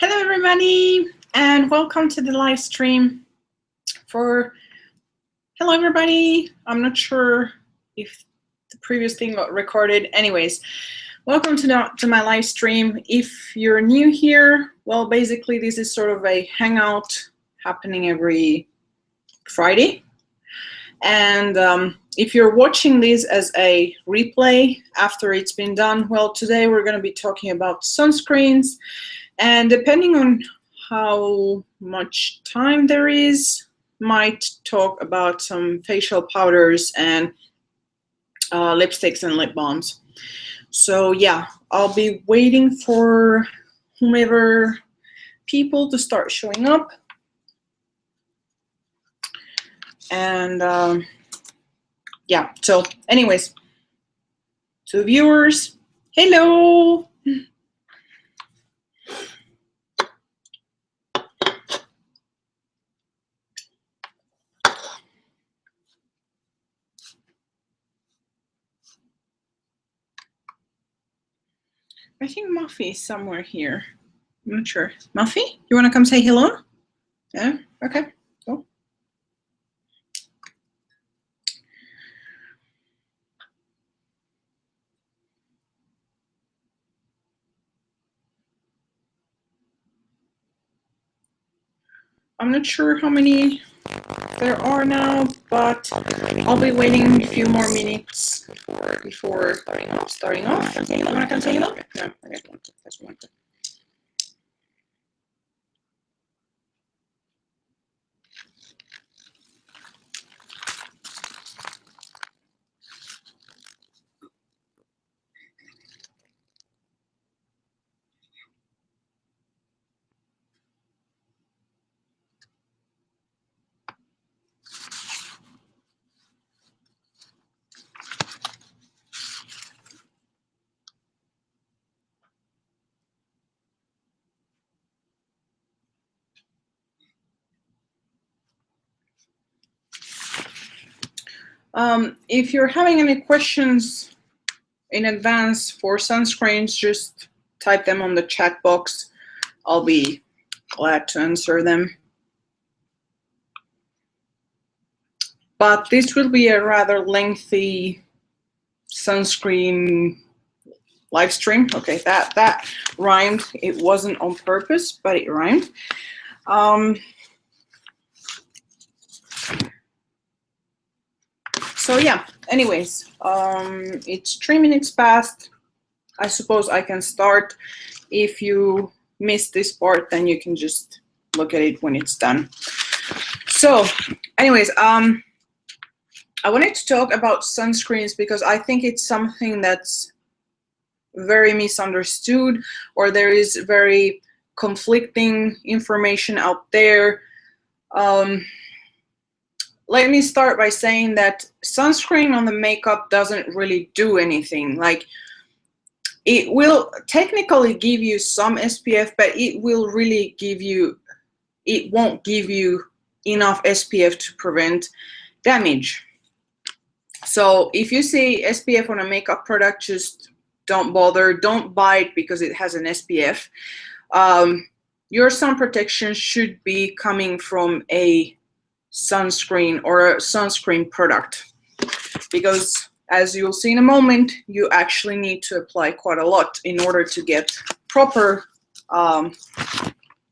Hello everybody and welcome to the live stream for hello everybody. I'm not sure if the previous thing got recorded. Anyways, welcome to my live stream. If you're new here, well, basically this is sort of a hangout happening every Friday. And if you're watching this as a replay after it's been done, well, today we're going to be talking about sunscreens. And depending on how much time there is, might talk about some facial powders and lipsticks and lip balms. So yeah, I'll be waiting for whomever people to start showing up. And yeah, so anyways, to viewers, hello. I think Muffy is somewhere here. I'm not sure. Muffy, you want to come say hello? Yeah, okay, cool. I'm not sure how many there are now, but I'll be waiting a few more minutes before starting off. You want to come say hello? No, okay, that's one. If you're having any questions in advance for sunscreens, just type them on the chat box. I'll be glad to answer them. But this will be a rather lengthy sunscreen live stream. Okay, that rhymed. It wasn't on purpose, but it rhymed. So yeah, anyways, it's 3 minutes past. I suppose I can start. If you missed this part, then you can just look at it when it's done. So anyways, I wanted to talk about sunscreens because I think it's something that's very misunderstood, or there is very conflicting information out there. Let me start by saying that sunscreen on the makeup doesn't really do anything. Like, it will technically give you some SPF, but it will really give you, it won't give you enough SPF to prevent damage. So if you see SPF on a makeup product, just don't bother. Don't buy it because it has an SPF. Your sun protection should be coming from a sunscreen or a sunscreen product, because as you'll see in a moment, you actually need to apply quite a lot in order to get proper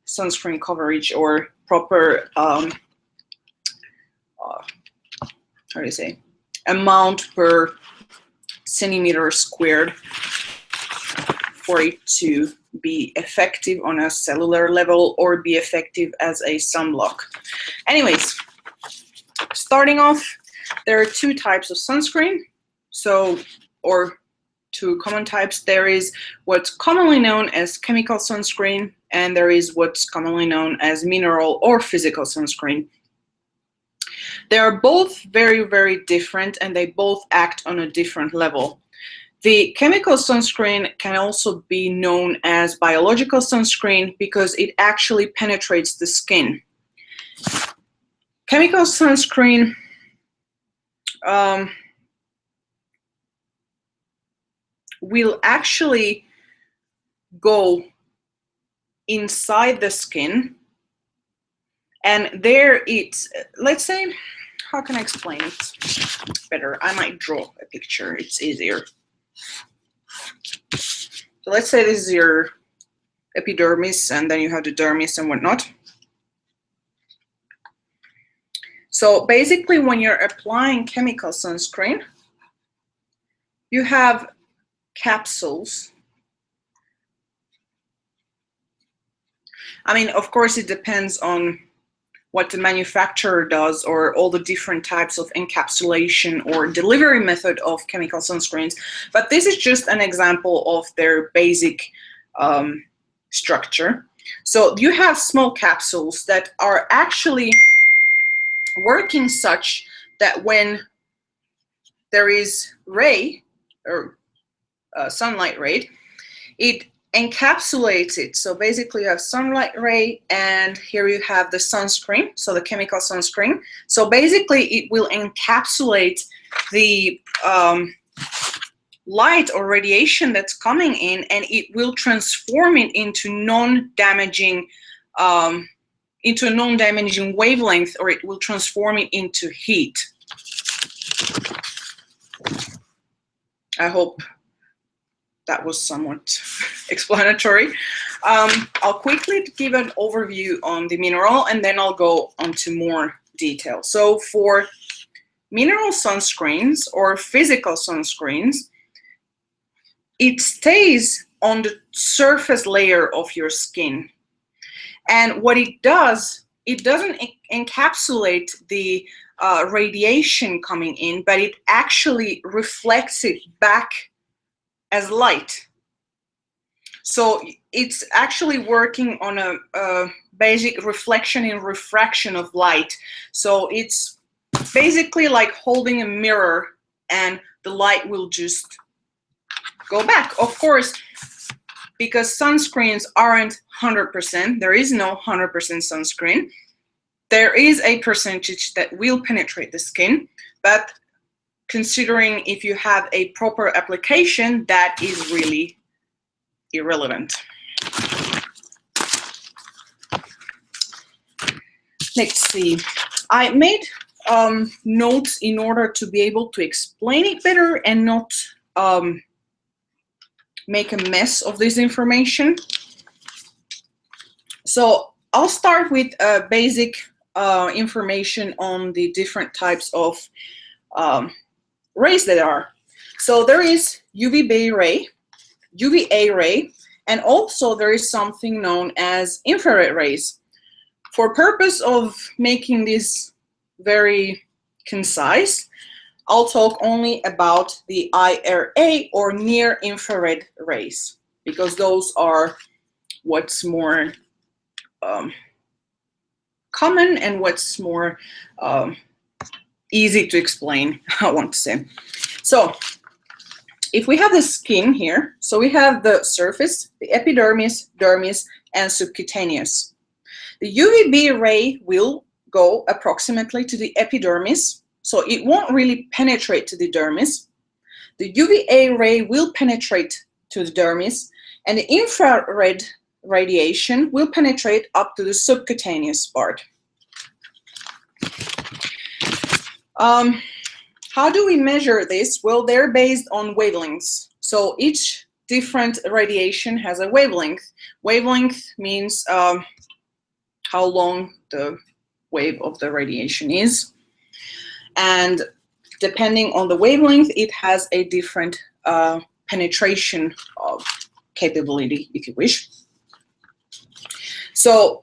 sunscreen coverage or proper how do you say, amount per centimeter squared for it to be effective on a cellular level or be effective as a sunblock. Anyways, starting off, there are two types of sunscreen. So, or two common types. There is what's commonly known as chemical sunscreen, and there is what's commonly known as mineral or physical sunscreen. They are both very, very different, and they both act on a different level. The chemical sunscreen can also be known as biological sunscreen because it actually penetrates the skin. Chemical sunscreen will actually go inside the skin, and there it's, let's say, how can I explain it better? I might draw a picture, it's easier. So let's say this is your epidermis, and then you have the dermis and whatnot. So basically, when you're applying chemical sunscreen, you have capsules. I mean, of course, it depends on what the manufacturer does, or all the different types of encapsulation or delivery method of chemical sunscreens. But this is just an example of their basic structure. So you have small capsules that are actually working such that when there is ray or sunlight ray, it encapsulates it. So basically you have sunlight ray, and here you have the sunscreen, so the chemical sunscreen. So basically it will encapsulate the light or radiation that's coming in, and it will transform it into non-damaging a non-damaging wavelength, or it will transform it into heat. I hope that was somewhat explanatory. I'll quickly give an overview on the mineral, and then I'll go on to more detail. So for mineral sunscreens or physical sunscreens, it stays on the surface layer of your skin. And what it does, it doesn't encapsulate the radiation coming in, but it actually reflects it back as light. So it's actually working on a basic reflection and refraction of light. So it's basically like holding a mirror, and the light will just go back. Of course, because sunscreens aren't 100%, there is no 100% sunscreen. There is a percentage that will penetrate the skin, but considering if you have a proper application, that is really irrelevant. Let's see. I made notes in order to be able to explain it better and not make a mess of this information. So I'll start with basic information on the different types of rays that are. So there is UVB ray, UVA ray, and also there is something known as infrared rays. For purpose of making this very concise, I'll talk only about the IRA or near infrared rays, because those are what's more common and what's more easy to explain, I want to say. So if we have the skin here, so we have the surface, the epidermis, dermis, and subcutaneous. The UVB ray will go approximately to the epidermis, so it won't really penetrate to the dermis. The UVA ray will penetrate to the dermis, and the infrared radiation will penetrate up to the subcutaneous part. How do we measure this? Well, they're based on wavelengths. So each different radiation has a wavelength. Wavelength means how long the wave of the radiation is. And depending on the wavelength, it has a different penetration of capability, if you wish. So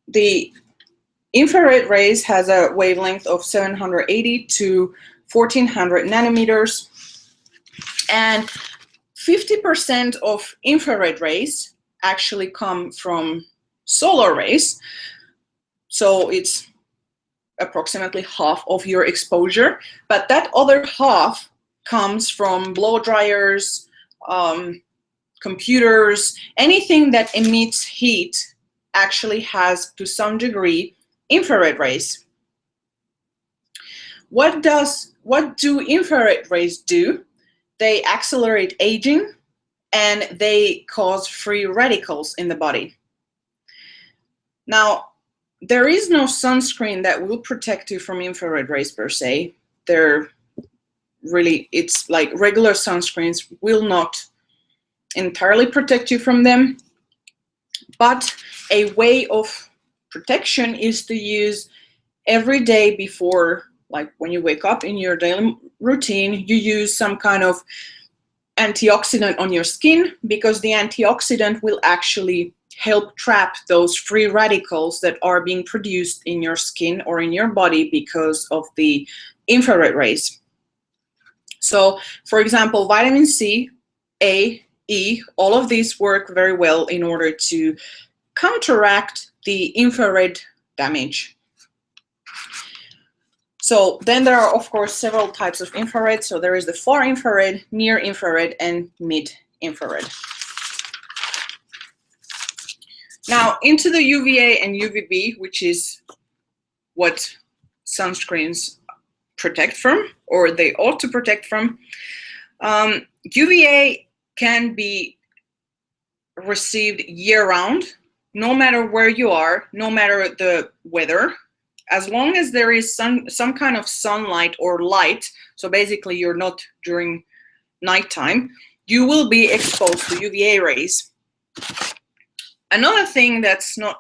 the infrared rays has a wavelength of 780 to 1400 nanometers, and 50% of infrared rays actually come from solar rays. So it's approximately half of your exposure, but that other half comes from blow dryers, computers, anything that emits heat actually has to some degree infrared rays. What do infrared rays do? They accelerate aging, and they cause free radicals in the body. Now, there is no sunscreen that will protect you from infrared rays per se. It's like regular sunscreens will not entirely protect you from them, but a way of protection is to use every day before, like when you wake up in your daily routine, you use some kind of antioxidant on your skin, because the antioxidant will actually help trap those free radicals that are being produced in your skin or in your body because of the infrared rays. So, for example, vitamin C, A, E, all of these work very well in order to counteract the infrared damage. So then there are, of course, several types of infrared. So there is the far infrared, near infrared, and mid infrared. Now into the UVA and UVB, which is what sunscreens protect from, or they ought to protect from. UVA can be received year-round, no matter where you are, no matter the weather, as long as there is some kind of sunlight or light. So basically you're not during nighttime, you will be exposed to UVA rays. Another thing that's not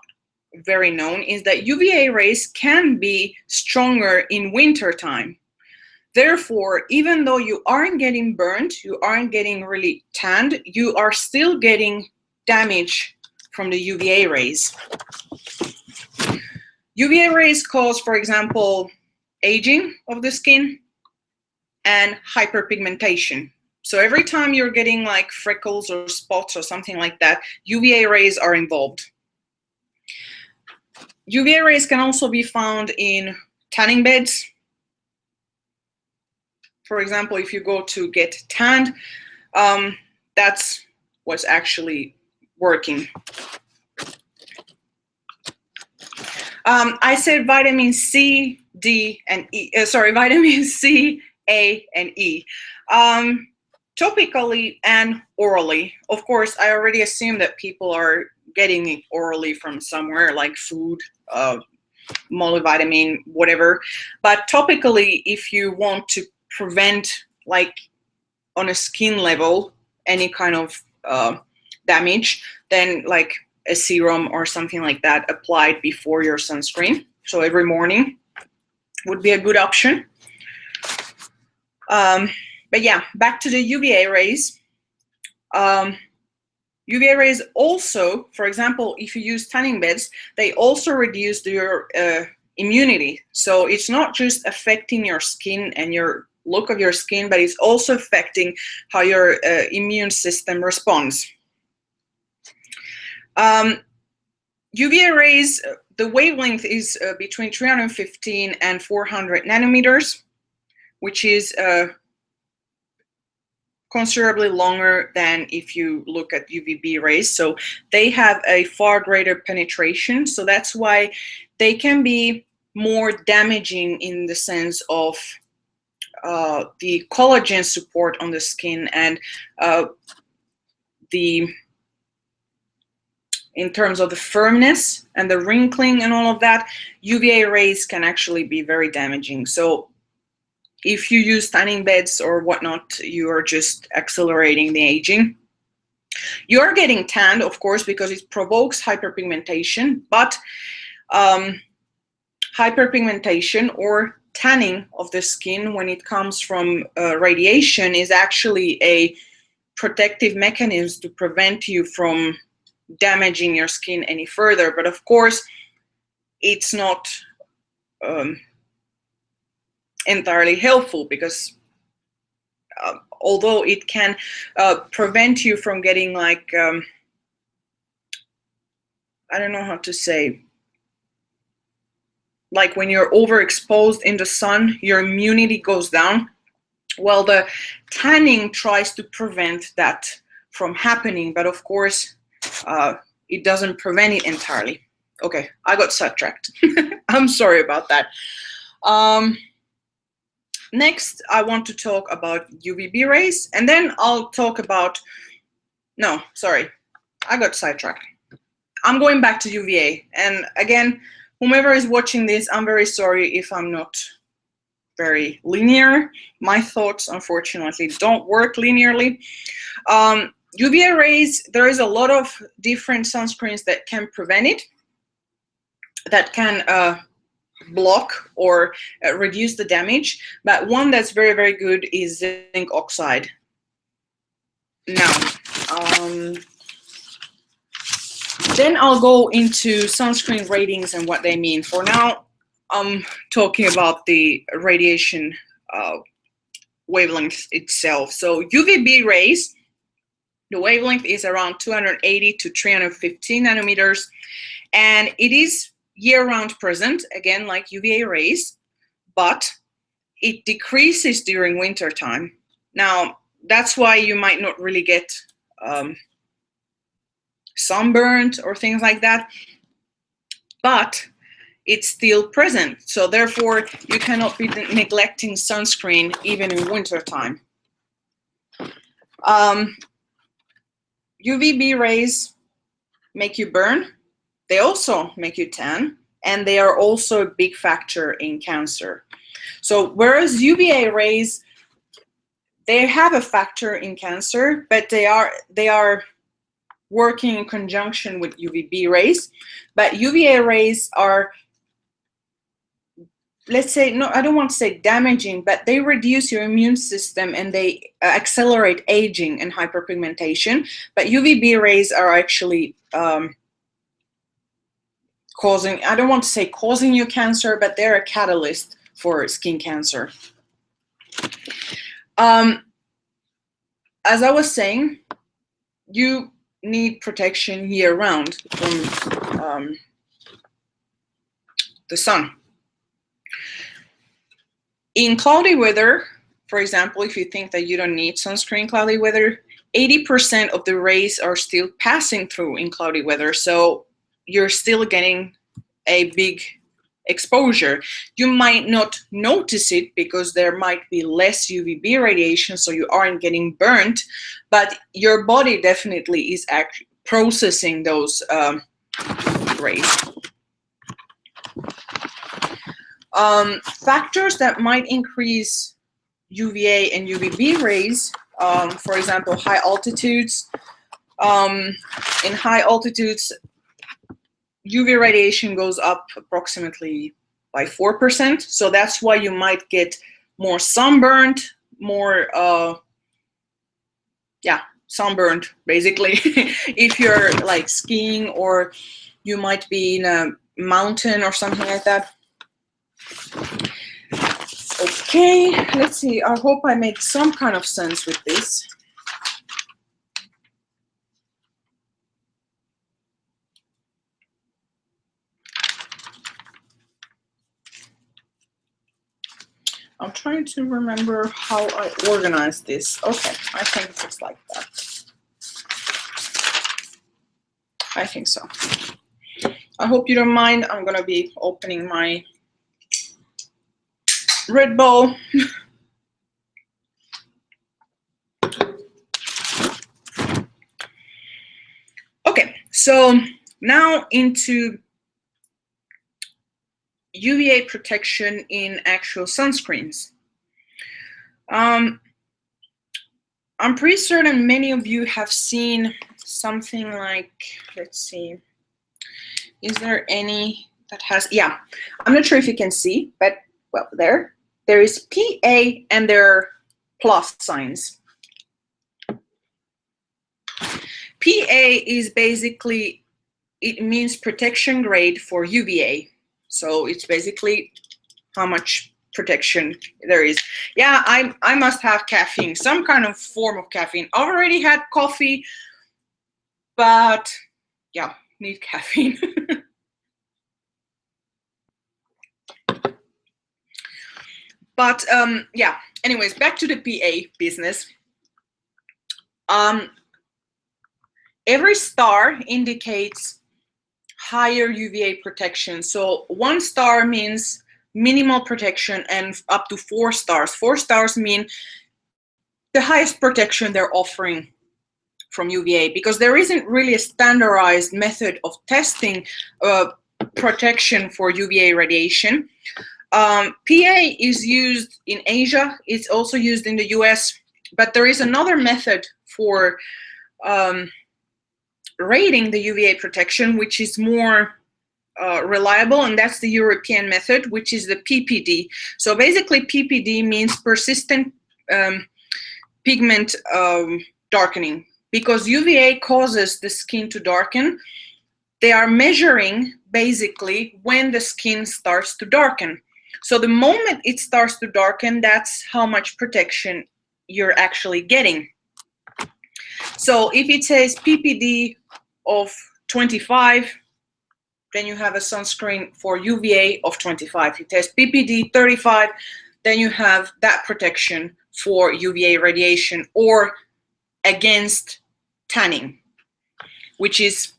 very known is that UVA rays can be stronger in winter time. Therefore, even though you aren't getting burned, you aren't getting really tanned, you are still getting damage from the UVA rays. UVA rays cause, for example, aging of the skin and hyperpigmentation. So every time you're getting like freckles or spots or something like that, UVA rays are involved. UVA rays can also be found in tanning beds. For example, if you go to get tanned, that's what's actually working. I said vitamin C, D, and E. Vitamin C, A, and E. Topically and orally. Of course, I already assume that people are getting it orally from somewhere, like food, multivitamin, whatever. But topically, if you want to prevent, like on a skin level, any kind of damage, then like a serum or something like that applied before your sunscreen. So every morning would be a good option. But yeah, back to the UVA rays. UVA rays also, for example, if you use tanning beds, they also reduce your immunity. So it's not just affecting your skin and your look of your skin, but it's also affecting how your immune system responds. UVA rays, the wavelength is between 315 and 400 nanometers, which is considerably longer than if you look at UVB rays. So they have a far greater penetration. So that's why they can be more damaging in the sense of the collagen support on the skin and in terms of the firmness and the wrinkling and all of that, UVA rays can actually be very damaging. So if you use tanning beds or whatnot, you are just accelerating the aging. You're getting tanned, of course, because it provokes hyperpigmentation, but hyperpigmentation or tanning of the skin when it comes from radiation is actually a protective mechanism to prevent you from damaging your skin any further. But of course, it's not entirely helpful, because although it can prevent you from getting like I don't know how to say, like when you're overexposed in the sun, your immunity goes down. Well, the tanning tries to prevent that from happening, but of course it doesn't prevent it entirely. Okay, I got sidetracked. I'm sorry about that. Next, I want to talk about UVB rays, and then I'll talk about No, sorry, I got sidetracked. I'm going back to UVA. And again, whomever is watching this, I'm very sorry if I'm not very linear. My thoughts, unfortunately, don't work linearly. UVA rays, there is a lot of different sunscreens that can prevent it, that can block or reduce the damage. But one that's very, very good is zinc oxide. Now, then I'll go into sunscreen ratings and what they mean. For now, I'm talking about the radiation wavelength itself. So UVB rays, the wavelength is around 280 to 315 nanometers, and it is year-round present, again, like UVA rays, but it decreases during winter time. Now, that's why you might not really get sunburned or things like that, but it's still present. So therefore, you cannot be neglecting sunscreen even in winter time. UVB rays make you burn. They also make you tan, and they are also a big factor in cancer. So whereas UVA rays, they have a factor in cancer, but they are working in conjunction with UVB rays. But UVA rays are, let's say, no, I don't want to say damaging, but they reduce your immune system and they accelerate aging and hyperpigmentation. But UVB rays are actually causing, I don't want to say causing you cancer, but they're a catalyst for skin cancer. As I was saying, you need protection year-round from the sun. In cloudy weather, for example, if you think that you don't need sunscreen cloudy weather, 80% of the rays are still passing through in cloudy weather, so you're still getting a big exposure. You might not notice it because there might be less UVB radiation, so you aren't getting burnt, but your body definitely is actually processing those rays. Factors that might increase UVA and UVB rays, for example, high altitudes. In high altitudes, UV radiation goes up approximately by 4%. So that's why you might get more sunburned, more, sunburned, basically, if you're like skiing or you might be in a mountain or something like that. Okay, let's see. I hope I made some kind of sense with this. I'm trying to remember how I organized this. Okay, I think it's just like that. I think so. I hope you don't mind. I'm gonna be opening my Red Bull. Okay, so now into UVA protection in actual sunscreens. I'm pretty certain many of you have seen something like, let's see, is there any that has, yeah, I'm not sure if you can see, but well, there is PA and there are plus signs. PA is basically, it means protection grade for UVA. So it's basically how much protection there is. Yeah, I must have caffeine, some kind of form of caffeine. I already had coffee, but yeah, need caffeine. But yeah, anyways, back to the PA business. Every star indicates higher UVA protection. So 1 star means minimal protection, and up to 4 stars. 4 stars mean the highest protection they're offering from UVA, because there isn't really a standardized method of testing protection for UVA radiation. PA is used in Asia, it's also used in the US, but there is another method for rating the UVA protection, which is more reliable, and that's the European method, which is the PPD. So basically PPD means persistent pigment darkening. Because UVA causes the skin to darken, they are measuring basically when the skin starts to darken. So the moment it starts to darken, that's how much protection you're actually getting. So if it says PPD of 25, then you have a sunscreen for UVA of 25. If it says PPD 35, then you have that protection for UVA radiation or against tanning, which is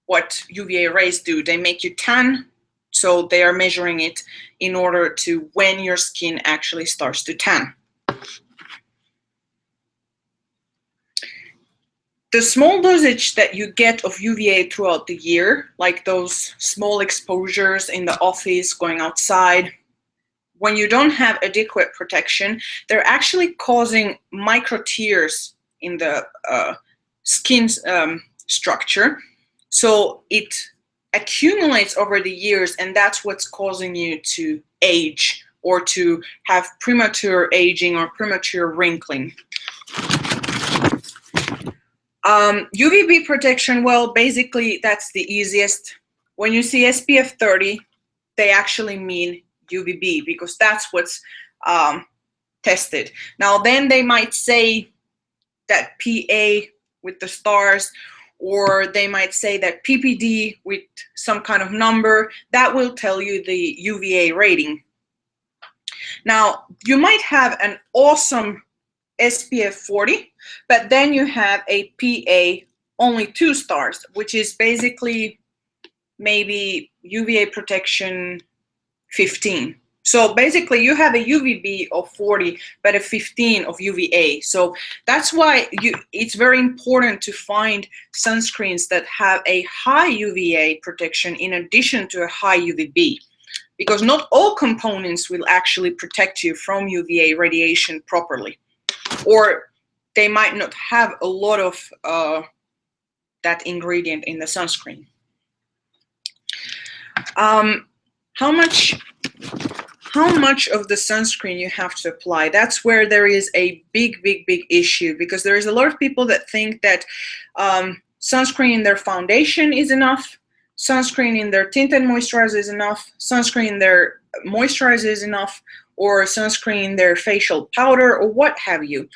what UVA rays do. They make you tan, so they are measuring it in order to when your skin actually starts to tan. The small dosage that you get of UVA throughout the year, like those small exposures in the office, going outside, when you don't have adequate protection, they're actually causing micro tears in the skin structure. So it accumulates over the years, and that's what's causing you to age or to have premature aging or premature wrinkling. UVB protection, well, basically that's the easiest. When you see SPF 30, they actually mean UVB because that's what's tested. Now then they might say that PA with the stars, or they might say that PPD with some kind of number, that will tell you the UVA rating. Now you might have an awesome SPF 40, but then you have a PA only 2 stars, which is basically maybe UVA protection 15. So basically you have a UVB of 40, but a 15 of UVA. So that's why it's very important to find sunscreens that have a high UVA protection in addition to a high UVB, because not all components will actually protect you from UVA radiation properly, or they might not have a lot of that ingredient in the sunscreen. How much of the sunscreen you have to apply? That's where there is a big issue, because there is a lot of people that think that sunscreen in their foundation is enough, sunscreen in their tinted moisturizer is enough, sunscreen in their moisturizer is enough, or sunscreen in their facial powder, or what have you.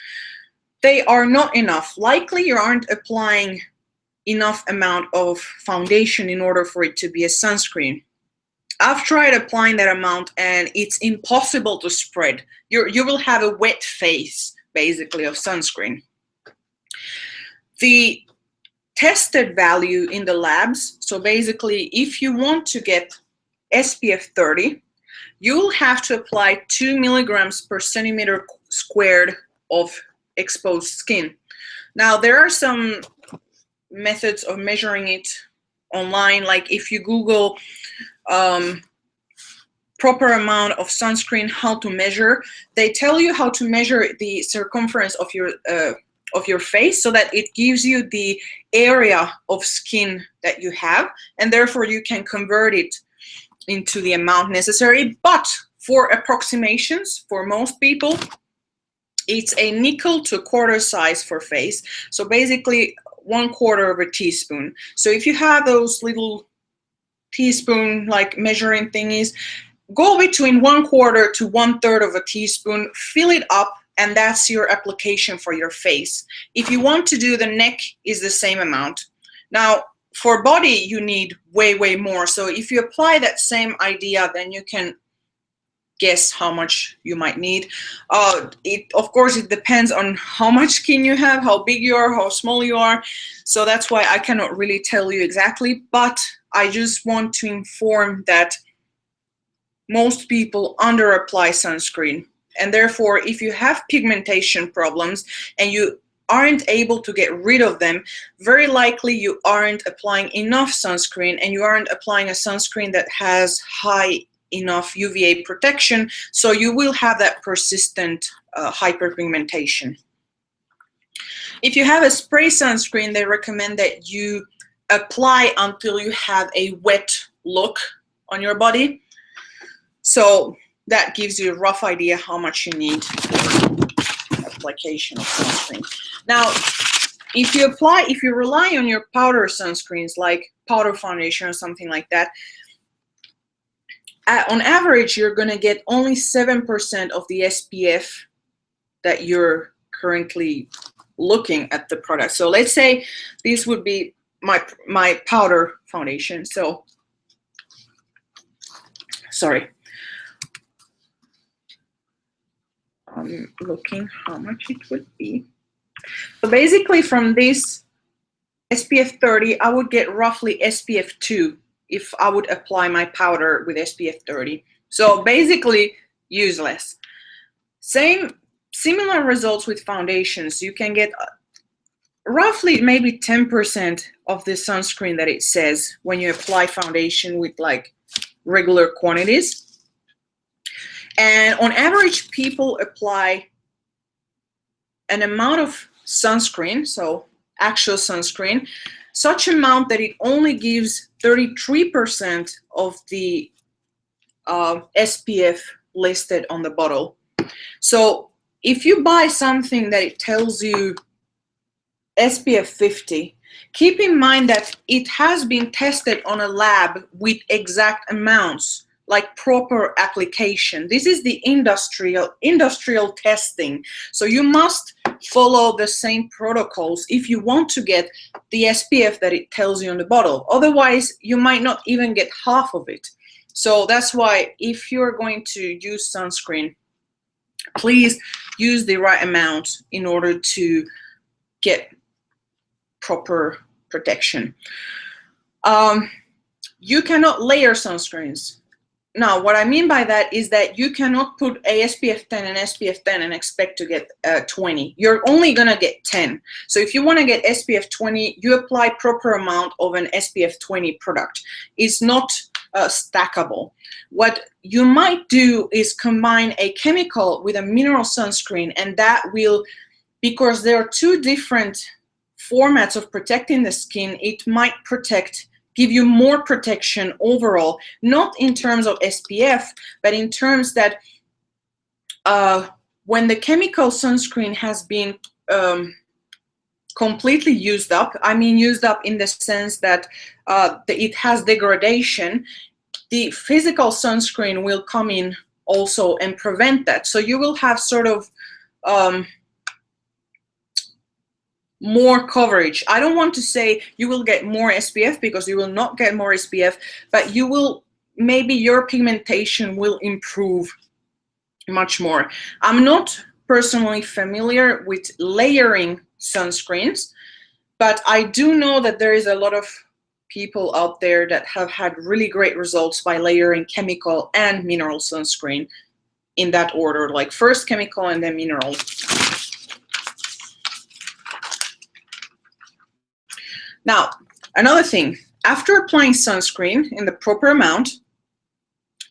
They are not enough. Likely you aren't applying enough amount of foundation in order for it to be a sunscreen. I've tried applying that amount and it's impossible to spread. You will have a wet face, basically, of sunscreen. The tested value in the labs, so basically if you want to get SPF 30, you'll have to apply 2 milligrams per centimeter squared of exposed skin. Now there are some methods of measuring it online, like if you Google proper amount of sunscreen, how to measure, they tell you how to measure the circumference of your face so that it gives you the area of skin that you have, and therefore you can convert it into the amount necessary. But for approximations, for most people, it's a nickel to quarter size for face. So basically 1/4 of a teaspoon. So if you have those little teaspoon like measuring thingies, go between 1/4 to 1/3 of a teaspoon, fill it up, and that's your application for your face. If you want to do the neck, is the same amount. Now for body you need way more. So if you apply that same idea, then you can guess how much you might need. Of course it depends on how much skin you have, how big you are, how small you are. So that's why I cannot really tell you exactly, but I just want to inform that most people under apply sunscreen, and therefore if you have pigmentation problems and you aren't able to get rid of them, very likely you aren't applying enough sunscreen, and you aren't applying a sunscreen that has high enough UVA protection, so you will have that persistent hyperpigmentation. If you have a spray sunscreen, they recommend that you apply until you have a wet look on your body. So that gives you a rough idea how much you need for application of sunscreen. Now, if you rely on your powder sunscreens like powder foundation or something like that, on average, you're going to get only 7% of the SPF that you're currently looking at the product. So let's say this would be my powder foundation. So, sorry. I'm looking how much it would be. So basically from this SPF 30, I would get roughly SPF 2 if I would apply my powder with SPF 30. So basically useless. Similar results with foundations. You can get roughly maybe 10% of the sunscreen that it says when you apply foundation with like regular quantities. And on average, people apply an amount of sunscreen, so actual sunscreen, such amount that it only gives 33% of the SPF listed on the bottle. So if you buy something that it tells you SPF 50, keep in mind that it has been tested on a lab with exact amounts, like proper application. This is the industrial testing. So you must follow the same protocols if you want to get the SPF that it tells you on the bottle. Otherwise, you might not even get half of it. So that's why if you're going to use sunscreen, please use the right amount in order to get proper protection. You cannot layer sunscreens. Now, what I mean by that is that you cannot put a SPF 10 and SPF 10 and expect to get 20. You're only going to get 10. So if you want to get SPF 20, you apply proper amount of an SPF 20 product. It's not stackable. What you might do is combine a chemical with a mineral sunscreen, and that will, because there are two different formats of protecting the skin, it might give you more protection overall, not in terms of SPF, but in terms that when the chemical sunscreen has been completely used up, I mean used up in the sense that it has degradation, the physical sunscreen will come in also and prevent that. So you will have sort of more coverage. I don't want to say you will get more SPF, because you will not get more SPF, but you will, maybe your pigmentation will improve much more. I'm not personally familiar with layering sunscreens, but I do know that there is a lot of people out there that have had really great results by layering chemical and mineral sunscreen in that order, like first chemical and then mineral. Now, another thing, after applying sunscreen in the proper amount,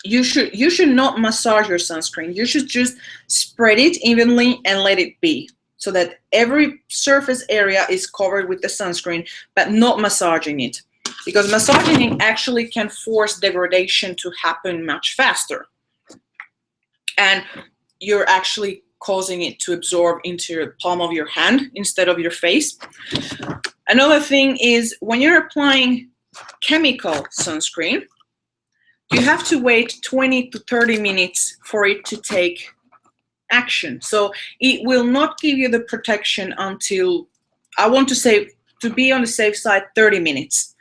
you should not massage your sunscreen. You should just spread it evenly and let it be, so that every surface area is covered with the sunscreen, but not massaging it, because massaging it actually can force degradation to happen much faster, and you're actually causing it to absorb into the palm of your hand instead of your face. Another thing is, when you're applying chemical sunscreen, you have to wait 20 to 30 minutes for it to take action. So it will not give you the protection until, I want to say, to be on the safe side, 30 minutes.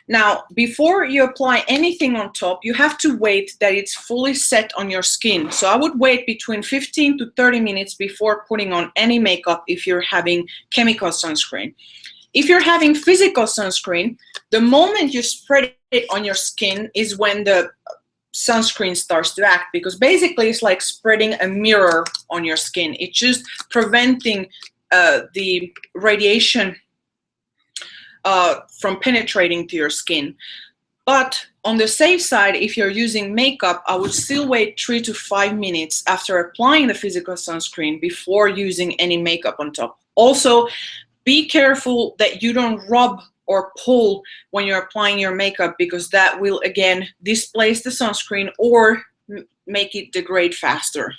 Now, before you apply anything on top, you have to wait that it's fully set on your skin. So I would wait between 15 to 30 minutes before putting on any makeup if you're having chemical sunscreen. If you're having physical sunscreen, the moment you spread it on your skin is when the sunscreen starts to act, because basically it's like spreading a mirror on your skin. It's just preventing the radiation from penetrating to your skin. But on the safe side, if you're using makeup, I would still wait 3 to 5 minutes after applying the physical sunscreen before using any makeup on top. Also, be careful that you don't rub or pull when you're applying your makeup, because that will again displace the sunscreen or make it degrade faster.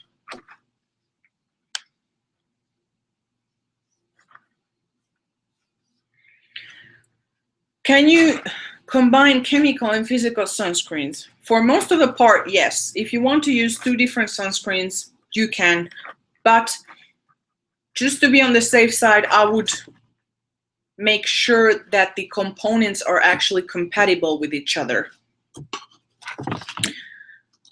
Can you combine chemical and physical sunscreens? For most of the part, yes. If you want to use 2 different sunscreens, you can. But just to be on the safe side, I would make sure that the components are actually compatible with each other.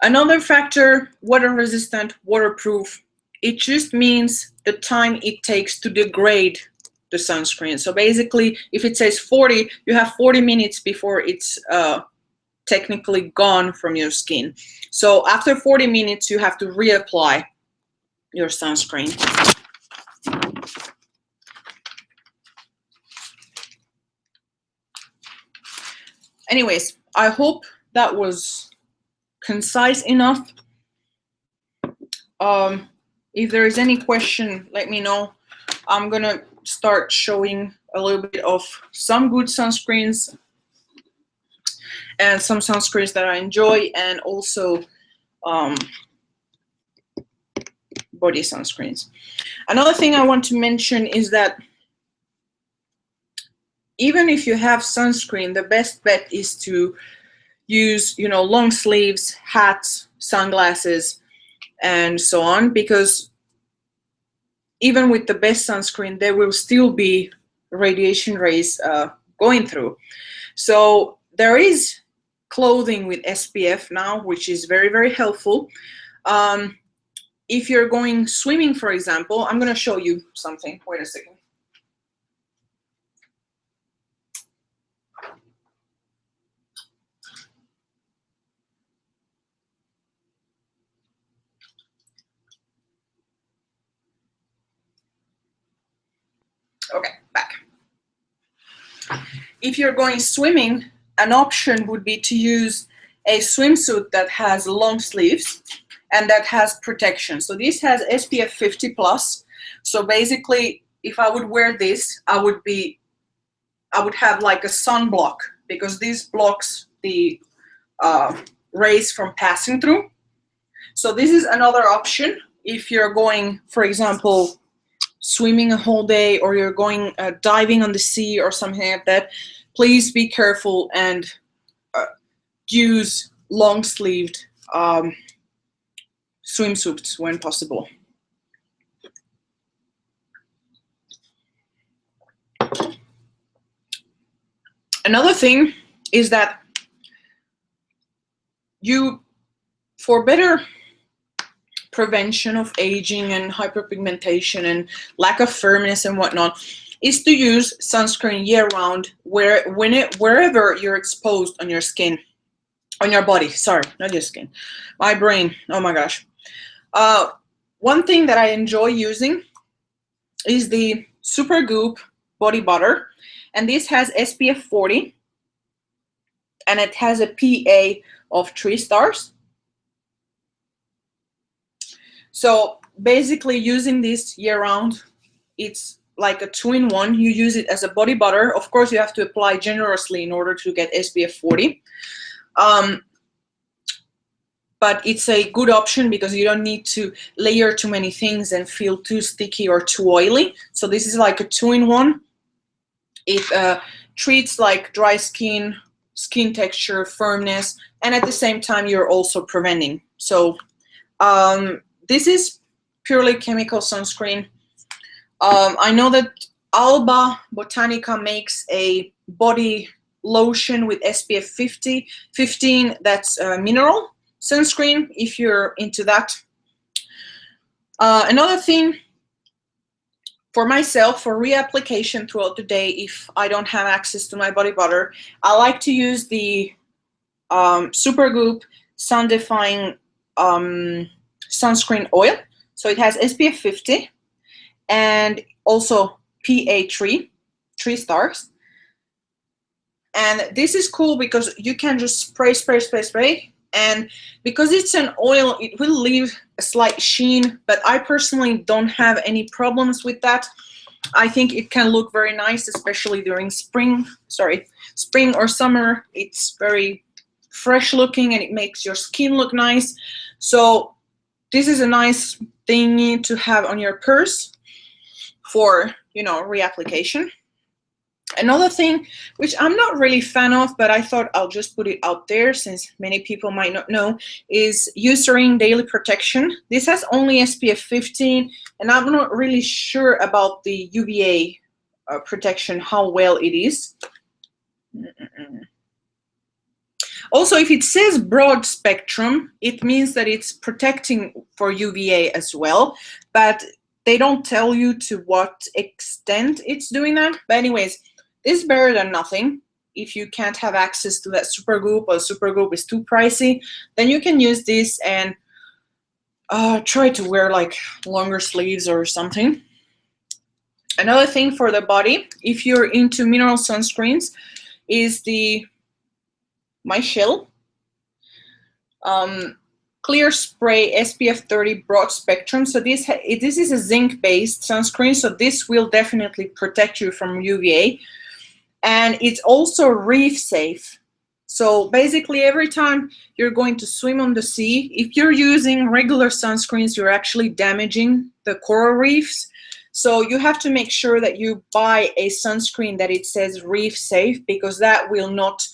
Another factor, water resistant, waterproof. It just means the time it takes to degrade the sunscreen. So basically, if it says 40, you have 40 minutes before it's technically gone from your skin. So after 40 minutes, you have to reapply your sunscreen. Anyways, I hope that was concise enough. If there is any question, let me know. I'm gonna start showing a little bit of some good sunscreens and some sunscreens that I enjoy, and also body sunscreens. Another thing I want to mention is that even if you have sunscreen, the best bet is to use, you know, long sleeves, hats, sunglasses, and so on, because even with the best sunscreen, there will still be radiation rays going through. So there is clothing with SPF now, which is very, very helpful. If you're going swimming, for example, I'm going to show you something. Wait a second. Okay, back. If you're going swimming, an option would be to use a swimsuit that has long sleeves and that has protection. So this has SPF 50 plus. So basically, if I would wear this, I would have like a sunblock, because this blocks the rays from passing through. So this is another option if you're going, for example, swimming a whole day, or you're going diving on the sea or something like that. Please be careful and use long-sleeved swimsuits when possible. Another thing is that for better prevention of aging and hyperpigmentation and lack of firmness and whatnot, is to use sunscreen year-round wherever you're exposed on your skin, on your body. Sorry, not your skin. My brain. Oh my gosh. One thing that I enjoy using is the Supergoop body butter, and this has SPF 40, and it has a PA of 3 stars. So basically, using this year-round, it's like a 2-in-1. You use it as a body butter. Of course, you have to apply generously in order to get SPF 40. But it's a good option because you don't need to layer too many things and feel too sticky or too oily. So this is like a 2-in-1. It treats like dry skin, skin texture, firmness, and at the same time, you're also preventing. So this is purely chemical sunscreen. I know that Alba Botanica makes a body lotion with SPF 15. That's mineral sunscreen, if you're into that. Another thing for myself, for reapplication throughout the day, if I don't have access to my body butter, I like to use the Supergoop Sun Defying sunscreen oil. So it has SPF 50, and also PA3, 3 stars. And this is cool because you can just spray, spray, spray, spray. And because it's an oil, it will leave a slight sheen, but I personally don't have any problems with that. I think it can look very nice, especially during spring or summer. It's very fresh looking and it makes your skin look nice. So this is a nice thing to have on your purse for, you know, reapplication. Another thing, which I'm not really a fan of, but I thought I'll just put it out there since many people might not know, is Eucerin Daily Protection. This has only SPF 15, and I'm not really sure about the UVA protection, how well it is. Also, if it says broad spectrum, it means that it's protecting for UVA as well, but they don't tell you to what extent it's doing that. But anyways, this is better than nothing. If you can't have access to that Supergoop, or Supergoop is too pricey, then you can use this and try to wear like longer sleeves or something. Another thing for the body, if you're into mineral sunscreens, is the My Shell Clear Spray SPF 30 Broad Spectrum. So this is a zinc-based sunscreen, so this will definitely protect you from UVA. And it's also reef safe. So basically every time you're going to swim on the sea, if you're using regular sunscreens, you're actually damaging the coral reefs. So you have to make sure that you buy a sunscreen that it says reef safe, because that will not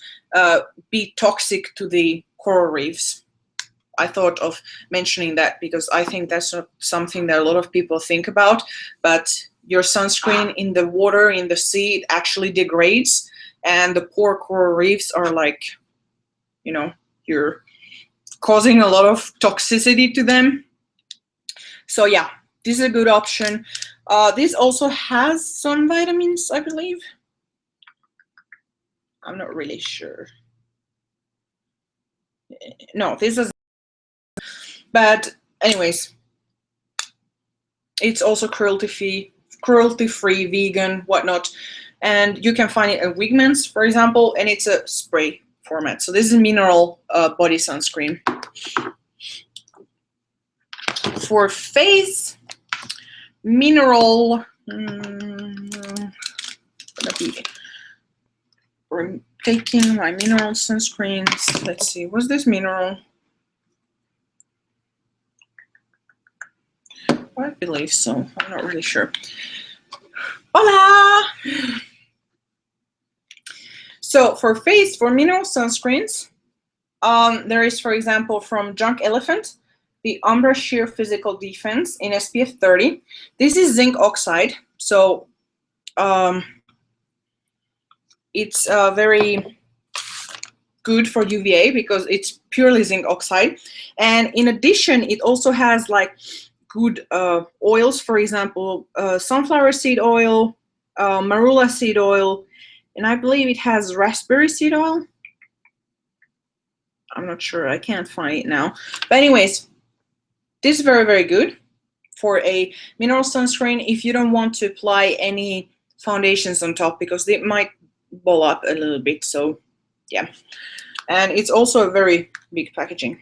be toxic to the coral reefs. I thought of mentioning that because I think that's not something that a lot of people think about, but your sunscreen in the water, in the sea, it actually degrades, and the poor coral reefs are like, you know, you're causing a lot of toxicity to them. So yeah, this is a good option. This also has some vitamins, I believe. I'm not really sure. No, this is, but anyways, it's also cruelty-free, vegan, whatnot, and you can find it at Wigmans, for example, and it's a spray format. So this is a mineral body sunscreen. For face, mineral, we're taking my mineral sunscreens. Let's see, was this mineral? I believe so. I'm not really sure. Voila! So for face, for mineral sunscreens, there is, for example, from Junk Elephant, the Umbra Sheer Physical Defense in SPF 30. This is zinc oxide, so it's very good for UVA because it's purely zinc oxide. And in addition, it also has like good oils, for example, sunflower seed oil, marula seed oil, and I believe it has raspberry seed oil. I'm not sure, I can't find it now. But anyways, this is very, very good for a mineral sunscreen if you don't want to apply any foundations on top, because they might ball up a little bit. So yeah, and it's also a very big packaging.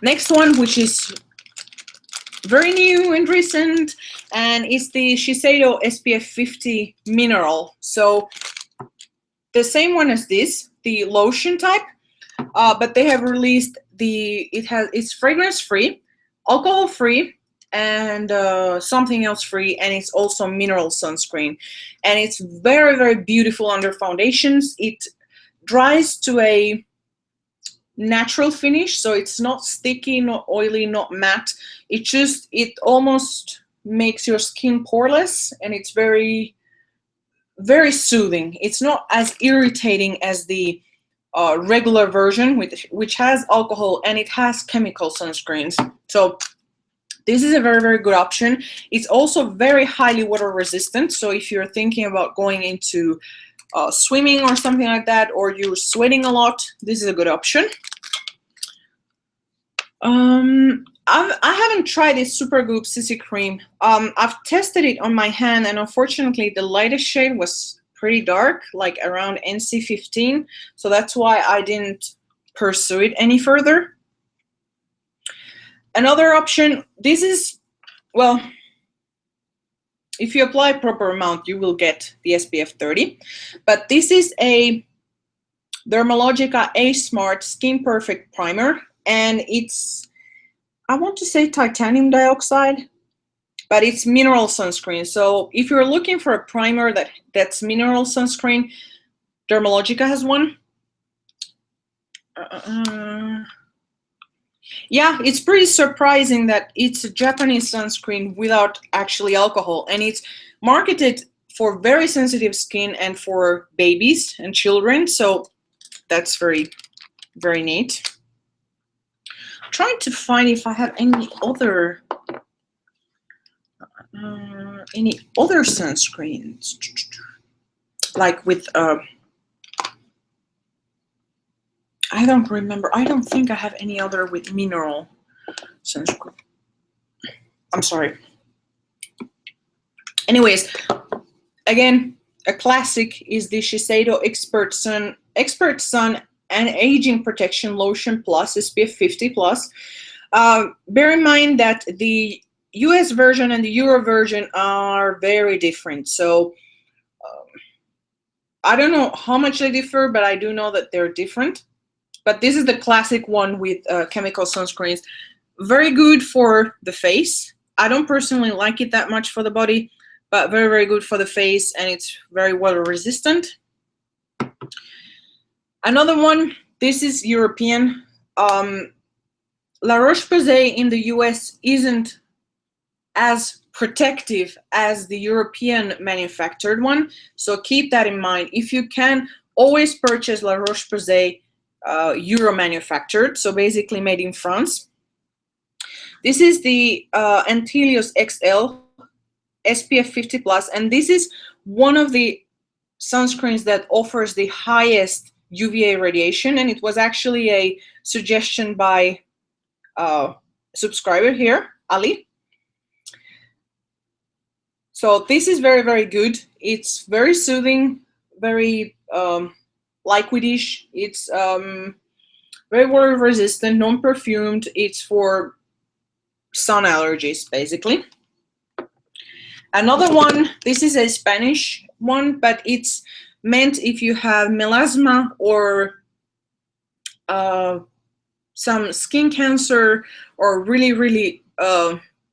Next one, which is very new and recent, and it's the Shiseido SPF 50 mineral. So the same one as this, the lotion type, but they have released it's fragrance free, alcohol free, and something else free, and it's also mineral sunscreen, and it's very, very beautiful under foundations. It dries to a natural finish, so it's not sticky, not oily, not matte. It almost makes your skin poreless, and it's very, very soothing. It's not as irritating as the regular version, which has alcohol and it has chemical sunscreens. So this is a very, very good option. It's also very highly water resistant, so if you're thinking about going into swimming or something like that, or you're sweating a lot, this is a good option. I haven't tried this Supergoop CC cream. I've tested it on my hand, and unfortunately the lightest shade was pretty dark, like around NC15, so that's why I didn't pursue it any further. Another option, this is, well, if you apply proper amount, you will get the SPF 30, but this is a Dermalogica A-Smart Skin Perfect Primer, and it's, I want to say titanium dioxide, but it's mineral sunscreen. So if you're looking for a primer that's mineral sunscreen, Dermalogica has one. Yeah, it's pretty surprising that it's a Japanese sunscreen without actually alcohol, and it's marketed for very sensitive skin and for babies and children, so that's very, very neat. I'm trying to find if I have any other sunscreens, like with I don't remember. I don't think I have any other with mineral sunscreen. I'm sorry. Anyways, again, a classic is the Shiseido Expert Sun and Aging Protection Lotion Plus SPF 50 Plus. Bear in mind that the US version and the Euro version are very different. So I don't know how much they differ, but I do know that they're different. But this is the classic one with chemical sunscreens. Very good for the face. I don't personally like it that much for the body, but very, very good for the face, and it's very water resistant. Another one, this is European. La Roche-Posay in the US isn't as protective as the European manufactured one, so keep that in mind. If you can, always purchase La Roche-Posay Euro manufactured, so basically made in France. This is the Antelios XL SPF 50 Plus, and this is one of the sunscreens that offers the highest UVA radiation, and it was actually a suggestion by a subscriber here, Ali. So this is very, very good. It's very soothing, very liquidish. It's very water resistant, non-perfumed. It's for sun allergies, basically. Another one, this is a Spanish one, but it's meant if you have melasma or some skin cancer or really, really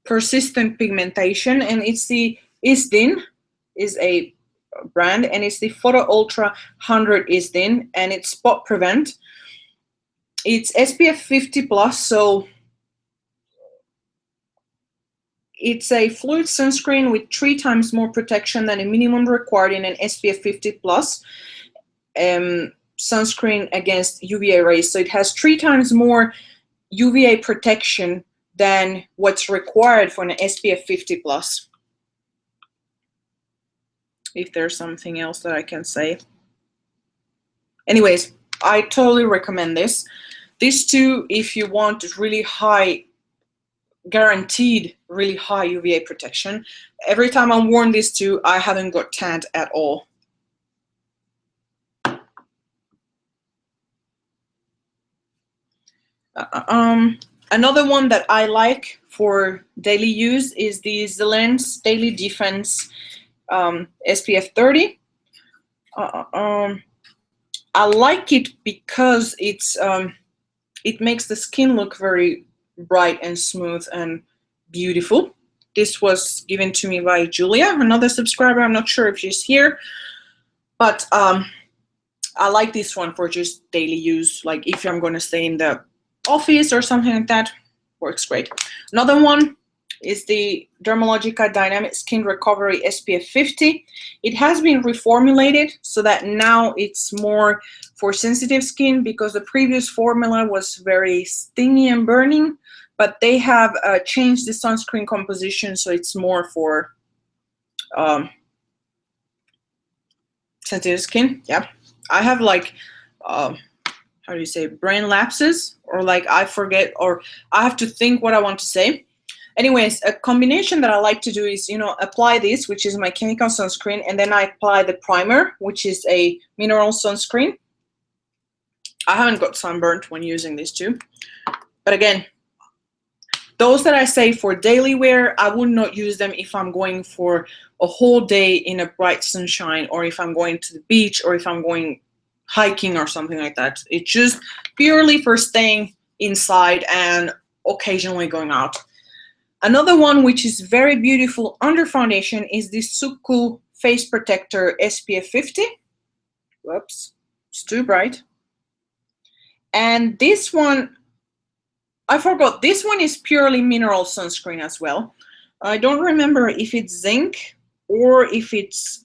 persistent pigmentation, and it's the Isdin is a brand, and it's the Photo Ultra 100 Isdin, and it's spot prevent. It's SPF 50 plus, so it's a fluid sunscreen with 3 times more protection than a minimum required in an SPF 50 plus sunscreen against UVA rays. So it has 3 times more UVA protection than what's required for an SPF 50 plus. If there's something else that I can say. Anyways, I totally recommend this. These two, if you want really high, guaranteed really high UVA protection. Every time I've worn these two, I haven't got tanned at all. Another one that I like for daily use is the Zelens Daily Defense SPF 30. I like it because it's it makes the skin look very bright and smooth and beautiful. This was given to me by Julia, another subscriber. I'm not sure if she's here, but I like this one for just daily use. Like if I'm going to stay in the office or something like that, works great. Another one is the Dermalogica Dynamic Skin Recovery SPF 50. It has been reformulated so that now it's more for sensitive skin, because the previous formula was very stingy and burning, but they have changed the sunscreen composition so it's more for sensitive skin. Yeah, I have like how do you say, brain lapses, or like I forget, or I have to think what I want to say. Anyways, a combination that I like to do is, you know, apply this, which is my chemical sunscreen, and then I apply the primer, which is a mineral sunscreen. I haven't got sunburnt when using these two, but again, those that I say for daily wear, I would not use them if I'm going for a whole day in a bright sunshine, or if I'm going to the beach, or if I'm going hiking or something like that. It's just purely for staying inside and occasionally going out. Another one which is very beautiful under foundation is this Sunscreens Face Protector SPF 50. Whoops, it's too bright. And this one, I forgot, this one is purely mineral sunscreen as well. I don't remember if it's zinc or if it's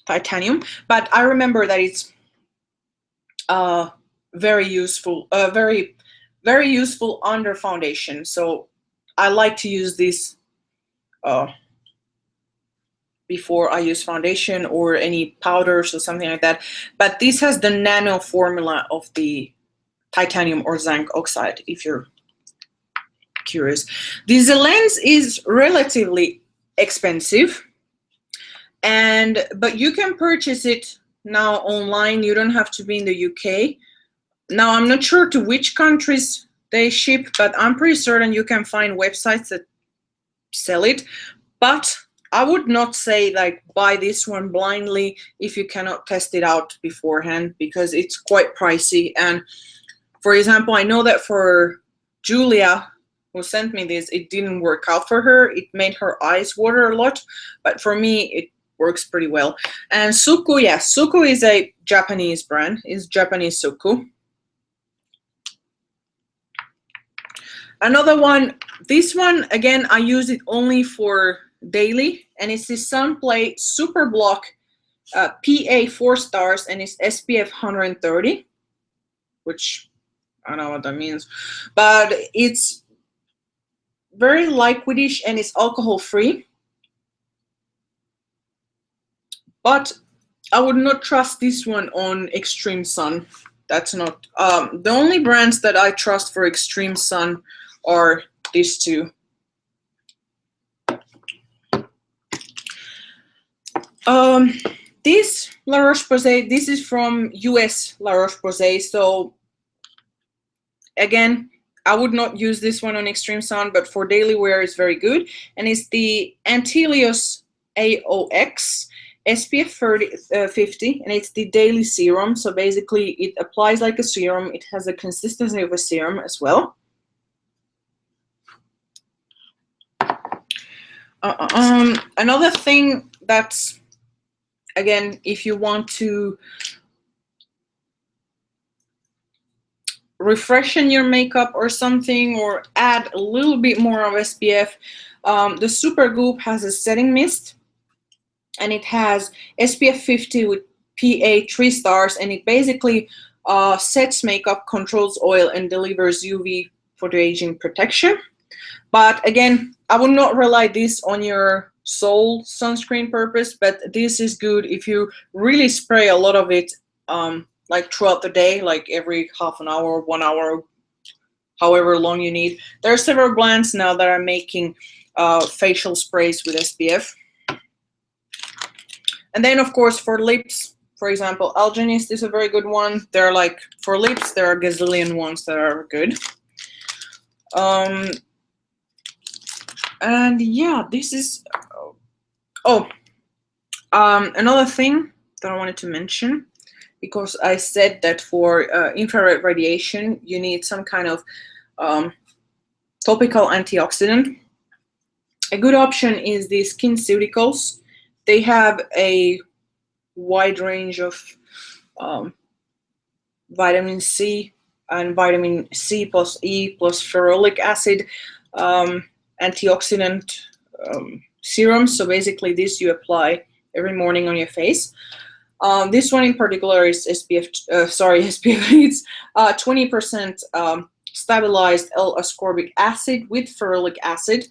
titanium, but I remember that it's very useful, very useful under foundation. So I like to use this before I use foundation or any powders or something like that. But this has the nano formula of the titanium or zinc oxide, if you're curious. This lens is relatively expensive, but you can purchase it now online. You don't have to be in the UK. Now, I'm not sure to which countries they ship, but I'm pretty certain you can find websites that sell it. But I would not say like buy this one blindly if you cannot test it out beforehand, because it's quite pricey. And for example, I know that for Julia, who sent me this, it didn't work out for her. It made her eyes water a lot, but for me, it works pretty well. And Sunscreens, yeah, Sunscreens is a Japanese brand. It's Japanese Sunscreens. Another one, this one, again, I use it only for daily, and it's the Sunplay Super Block PA 4 stars, and it's SPF 130, which I don't know what that means, but it's very liquidish and it's alcohol free. But I would not trust this one on extreme sun. That's not the only brands that I trust for extreme sun are these two. This La Roche-Posay, this is from US La Roche-Posay. So again, I would not use this one on extreme sun, but for daily wear it's very good. And it's the Antelios AOX SPF 50, and it's the daily serum. So basically it applies like a serum. It has the consistency of a serum as well. Another thing that's, again, if you want to refreshen your makeup or something, or add a little bit more of SPF, the Supergoop has a setting mist, and it has SPF 50 with PA 3 stars, and it basically sets makeup, controls oil, and delivers UV photoaging protection. But again, I would not rely this on your sole sunscreen purpose, but this is good if you really spray a lot of it like throughout the day, like every half an hour, 1 hour, however long you need. There are several brands now that are making facial sprays with SPF. And then of course for lips, for example, Algenist is a very good one. They're like, for lips, there are a gazillion ones that are good. And yeah, this is, another thing that I wanted to mention, because I said that for infrared radiation, you need some kind of topical antioxidant. A good option is the SkinCeuticals. They have a wide range of vitamin C and vitamin C plus E plus ferulic acid antioxidant serums. So basically this you apply every morning on your face. This one in particular is SPF, it's 20% stabilized L-ascorbic acid with ferulic acid.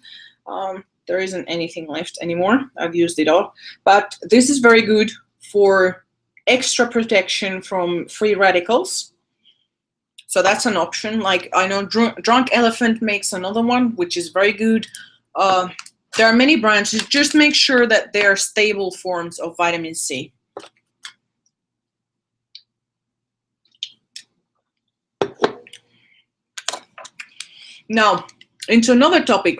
There isn't anything left anymore. I've used it all. But this is very good for extra protection from free radicals. So that's an option. Like I know Drunk Elephant makes another one, which is very good. There are many brands. Just make sure that they are stable forms of vitamin C. Now, into another topic.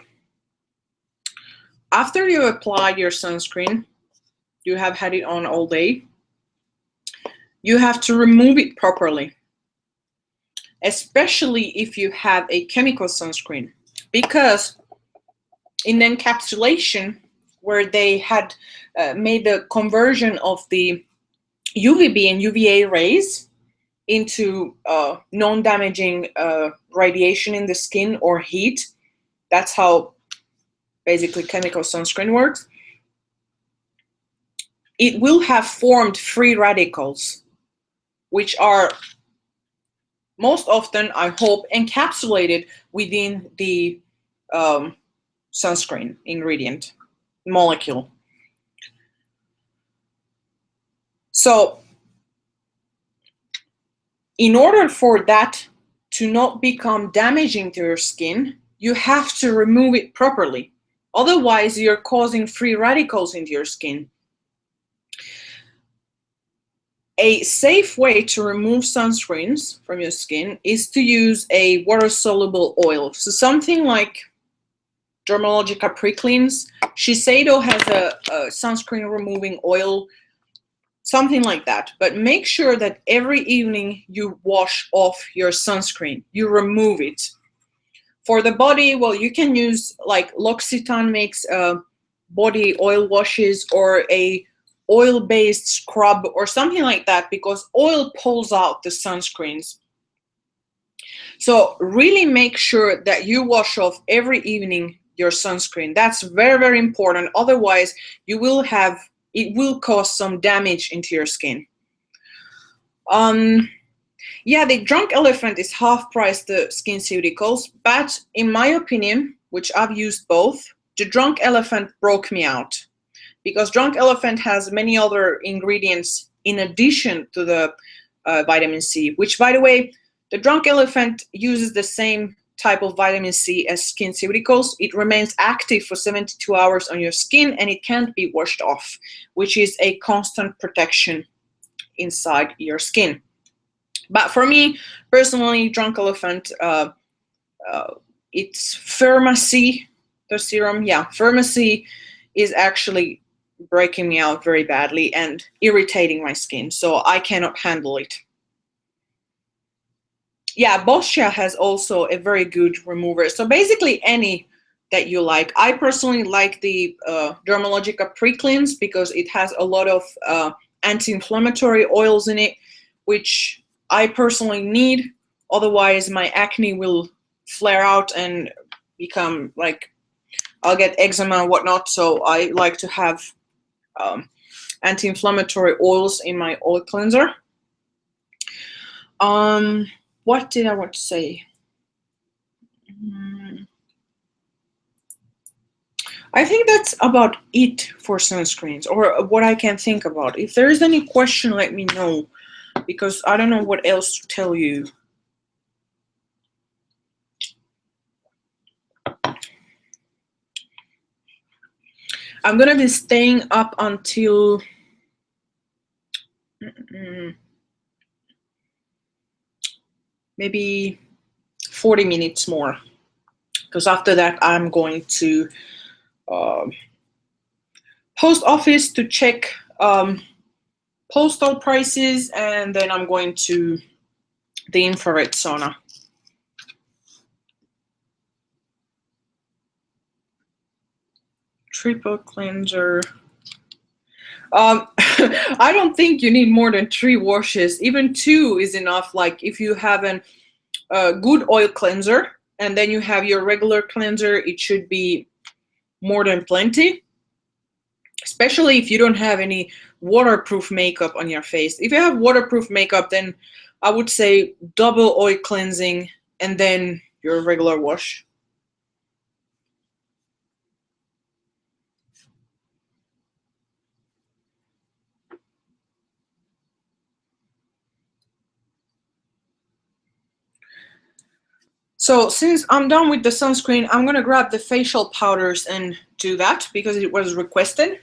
After you apply your sunscreen, you have had it on all day, you have to remove it properly, especially if you have a chemical sunscreen, because in the encapsulation where they had made the conversion of the UVB and UVA rays into non-damaging radiation in the skin or heat, that's how basically chemical sunscreen works, it will have formed free radicals, which are most often, I hope, encapsulated within the sunscreen ingredient molecule. So in order for that to not become damaging to your skin, you have to remove it properly. Otherwise, you're causing free radicals into your skin. A safe way to remove sunscreens from your skin is to use a water-soluble oil. So something like Dermalogica Pre-Cleanse. Shiseido has a sunscreen removing oil, something like that. But make sure that every evening you wash off your sunscreen. You remove it. For the body, well, you can use, like L'Occitane makes body oil washes, or a oil-based scrub or something like that, because oil pulls out the sunscreens. So really make sure that you wash off every evening your sunscreen. That's very, very important. Otherwise, it will cause some damage into your skin. Yeah, the Drunk Elephant is half price the SkinCeuticals, but in my opinion, which I've used both, the Drunk Elephant broke me out, because Drunk Elephant has many other ingredients in addition to the vitamin C, which, by the way, the Drunk Elephant uses the same type of vitamin C as SkinCeuticals. It remains active for 72 hours on your skin, and it can't be washed off, which is a constant protection inside your skin. But for me, personally, Drunk Elephant, it's Pharmacy, the serum. Yeah, Pharmacy is actually breaking me out very badly and irritating my skin, so I cannot handle it. Yeah, Boscia has also a very good remover. So basically any that you like. I personally like the Dermalogica Pre-Cleanse because it has a lot of anti-inflammatory oils in it, which I personally need. Otherwise, my acne will flare out and become like, I'll get eczema and whatnot. So I like to have anti-inflammatory oils in my oil cleanser. What did I want to say? I think that's about it for sunscreens, or what I can think about. If there is any question, let me know, because I don't know what else to tell you. I'm gonna be staying up until maybe 40 minutes more, because after that I'm going to post office to check postal prices, and then I'm going to the infrared sauna. Triple cleanser. I don't think you need more than 3 washes. Even 2 is enough. Like if you have a good oil cleanser and then you have your regular cleanser, it should be more than plenty. Especially if you don't have any waterproof makeup on your face. If you have waterproof makeup, then I would say double oil cleansing and then your regular wash. So since I'm done with the sunscreen, I'm gonna grab the facial powders and do that because it was requested.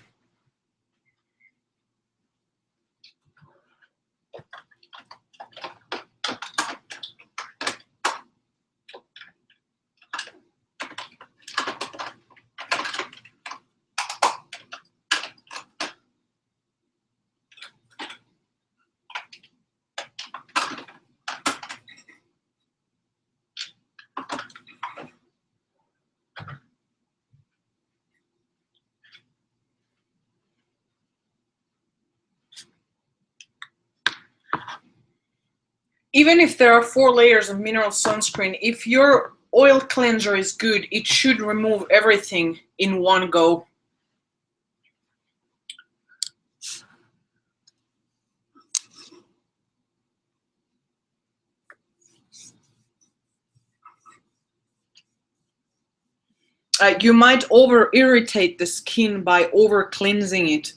Even if there are 4 layers of mineral sunscreen, if your oil cleanser is good, it should remove everything in one go. You might over irritate the skin by over cleansing it.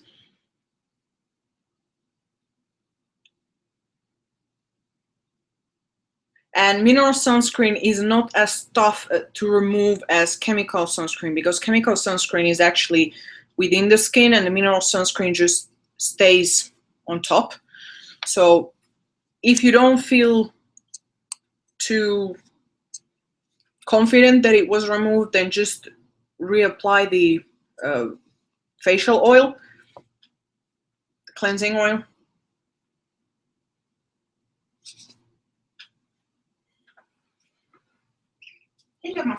And mineral sunscreen is not as tough to remove as chemical sunscreen, because chemical sunscreen is actually within the skin and the mineral sunscreen just stays on top. So if you don't feel too confident that it was removed, then just reapply the facial oil, cleansing oil. Hey, come on.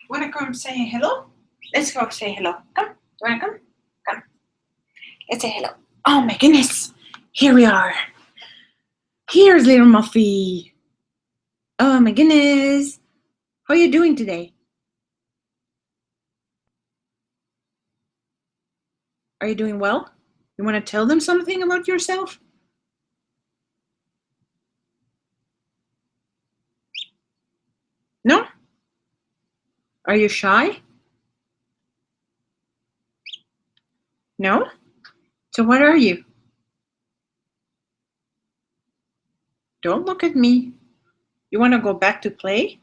Wanna come say hello? Let's go say hello. Come. You wanna come? Come. Let's say hello. Oh my goodness. Here we are. Here's little Muffy. Oh my goodness. How are you doing today? Are you doing well? You want to tell them something about yourself? No? Are you shy? No? So what are you? Don't look at me. You want to go back to play?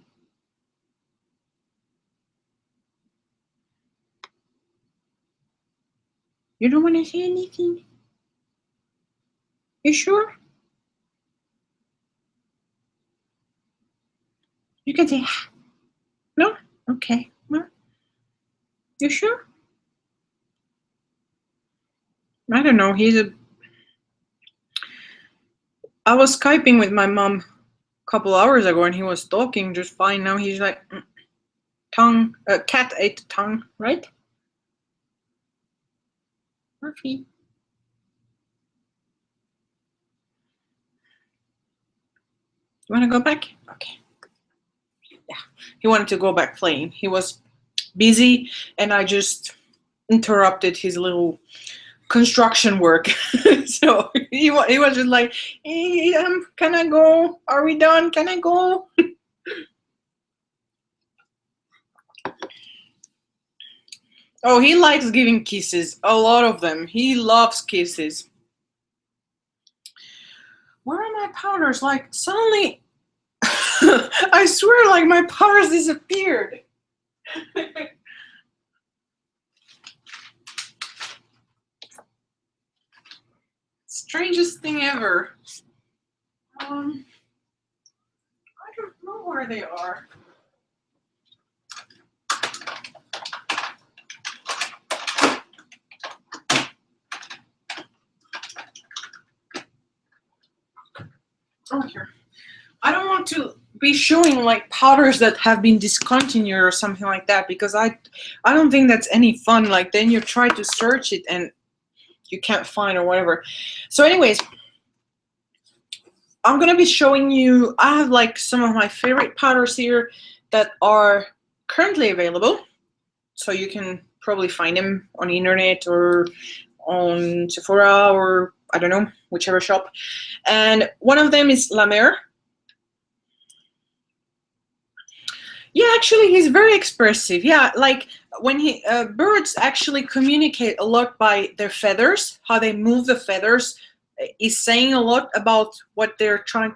You don't want to say anything? You sure? You can say, no? Okay. Well, you sure? I don't know. I was Skyping with my mom a couple hours ago and he was talking just fine. Now he's like, tongue, cat ate tongue, right? Murphy. You want to go back? Okay. Yeah, he wanted to go back playing. He was busy and I just interrupted his little construction work. So he was just like, hey, can I go? Are we done? Can I go? Oh, he likes giving kisses. A lot of them. He loves kisses. Where are my powders? Like, suddenly, I swear, like, my powders disappeared. Strangest thing ever. I don't know where they are. Oh, here. I don't want to be showing like powders that have been discontinued or something like that, because I don't think that's any fun. Like, then you try to search it and you can't find or whatever. So anyways, I'm gonna be showing you, I have like some of my favorite powders here that are currently available. So you can probably find them on the internet or on Sephora or I don't know, whichever shop. And one of them is La Mer. Yeah, actually, he's very expressive. Yeah, like when birds actually communicate a lot by their feathers, how they move the feathers is saying a lot about what they're trying.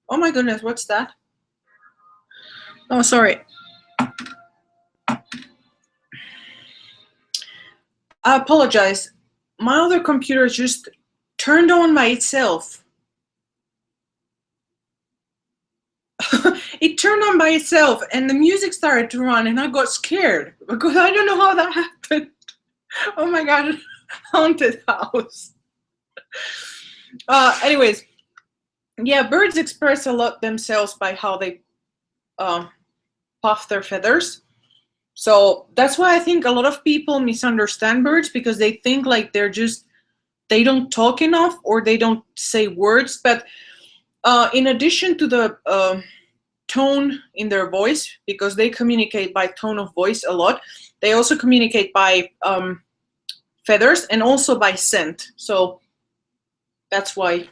Oh my goodness, what's that? Oh, sorry. I apologize. My other computer just turned on by itself. It turned on by itself and the music started to run and I got scared because I don't know how that happened. Oh my god, haunted house. Anyways, yeah, birds express a lot themselves by how they puff their feathers. So that's why I think a lot of people misunderstand birds, because they think like they don't talk enough or they don't say words. But in addition to the tone in their voice, because they communicate by tone of voice a lot, they also communicate by feathers and also by scent. So that's why.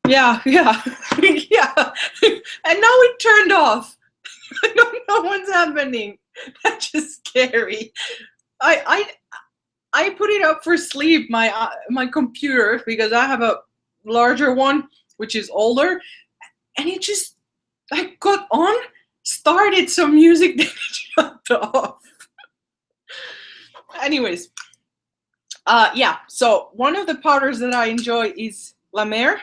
Yeah, yeah, yeah. And now it turned off. I don't know what's happening. That's just scary. I put it up for sleep, my computer, because I have a larger one which is older, and it just like got on, started some music, then it shut off. Anyways, yeah. So one of the powders that I enjoy is La Mer,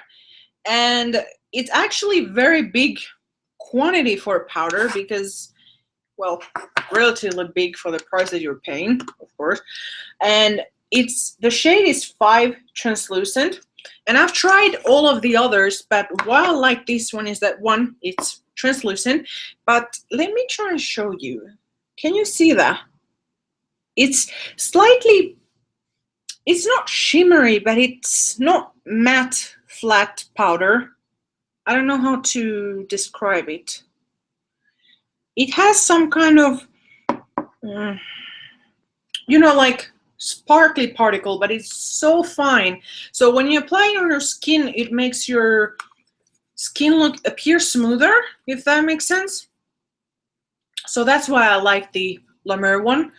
and it's actually very big quantity for a powder because, well, relatively big for the price that you're paying, of course. And the shade is 5 translucent, and I've tried all of the others, but what I like this one is that one, it's translucent. But let me try and show you. Can you see that? It's slightly, it's not shimmery, but it's not matte flat powder. I don't know how to describe it. It has some kind of, you know, like sparkly particle, but it's so fine. So when you apply it on your skin, it makes your skin appear smoother, if that makes sense. So that's why I like the La Mer one.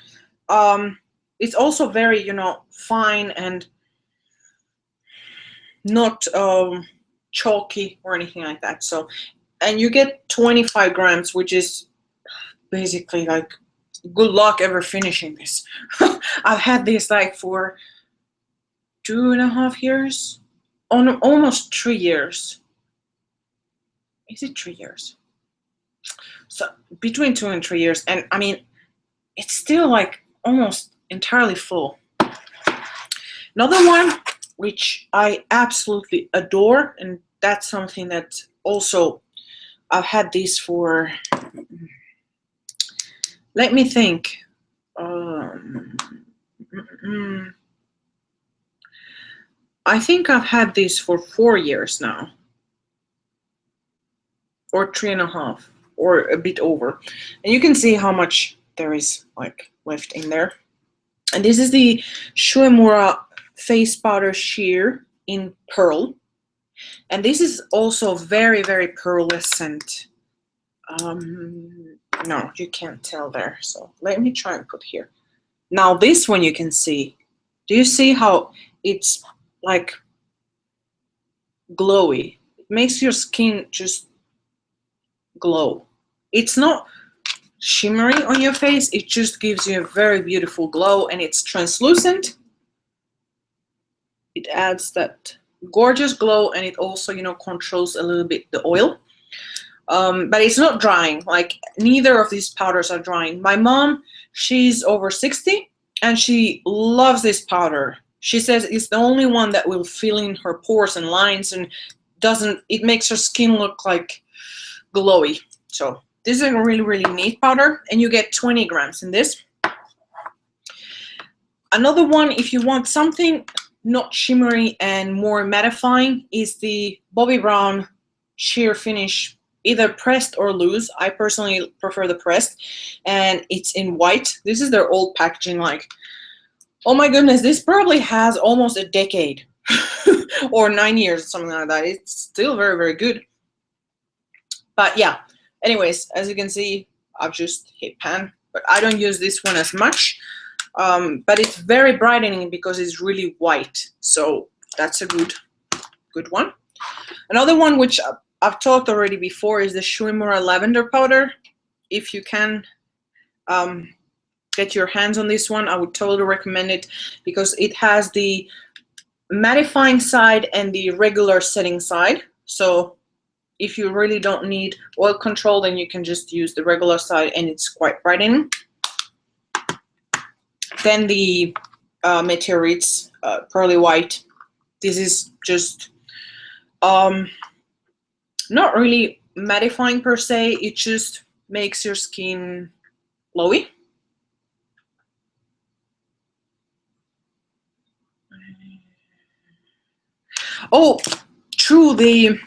It's also very, you know, fine and not chalky or anything like that. So, and you get 25 grams, which is basically like good luck ever finishing this. I've had this like for 2.5 years, almost 3 years. Is it 3 years? So between 2 and 3 years, and I mean, it's still like almost entirely full. Another one which I absolutely adore, and that's something that also I've had this for, let me think, I think I've had this for 4 years now, or 3.5, or a bit over, and you can see how much there is like left in there. And this is the Shuemura face powder sheer in pearl, and this is also very, very pearlescent. No, you can't tell there, so let me try and put here. Now this one you can see. Do you see how it's like glowy? It makes your skin just glow. It's not shimmery on your face, it just gives you a very beautiful glow, and it's translucent. It adds that gorgeous glow, and it also, you know, controls a little bit the oil. But it's not drying. Like, neither of these powders are drying. My mom, she's over 60, and she loves this powder. She says it's the only one that will fill in her pores and lines, and it makes her skin look like glowy. So this is a really, really neat powder, and you get 20 grams in this. Another one, if you want something not shimmery and more mattifying, is the Bobbi Brown Sheer Finish, either pressed or loose. I personally prefer the pressed, and it's in white. This is their old packaging. Like, oh my goodness, this probably has almost a decade or 9 years, something like that. It's still very, very good. But yeah, anyways, as you can see, I've just hit pan, but I don't use this one as much. But it's very brightening because it's really white, so that's a good one. Another one which I've talked already before is the Shimmer Lavender Powder. If you can get your hands on this one, I would totally recommend it because it has the mattifying side and the regular setting side. So if you really don't need oil control, then you can just use the regular side and it's quite brightening. Then the Meteorites Pearly White. This is just not really mattifying per se, it just makes your skin glowy. Oh, true, the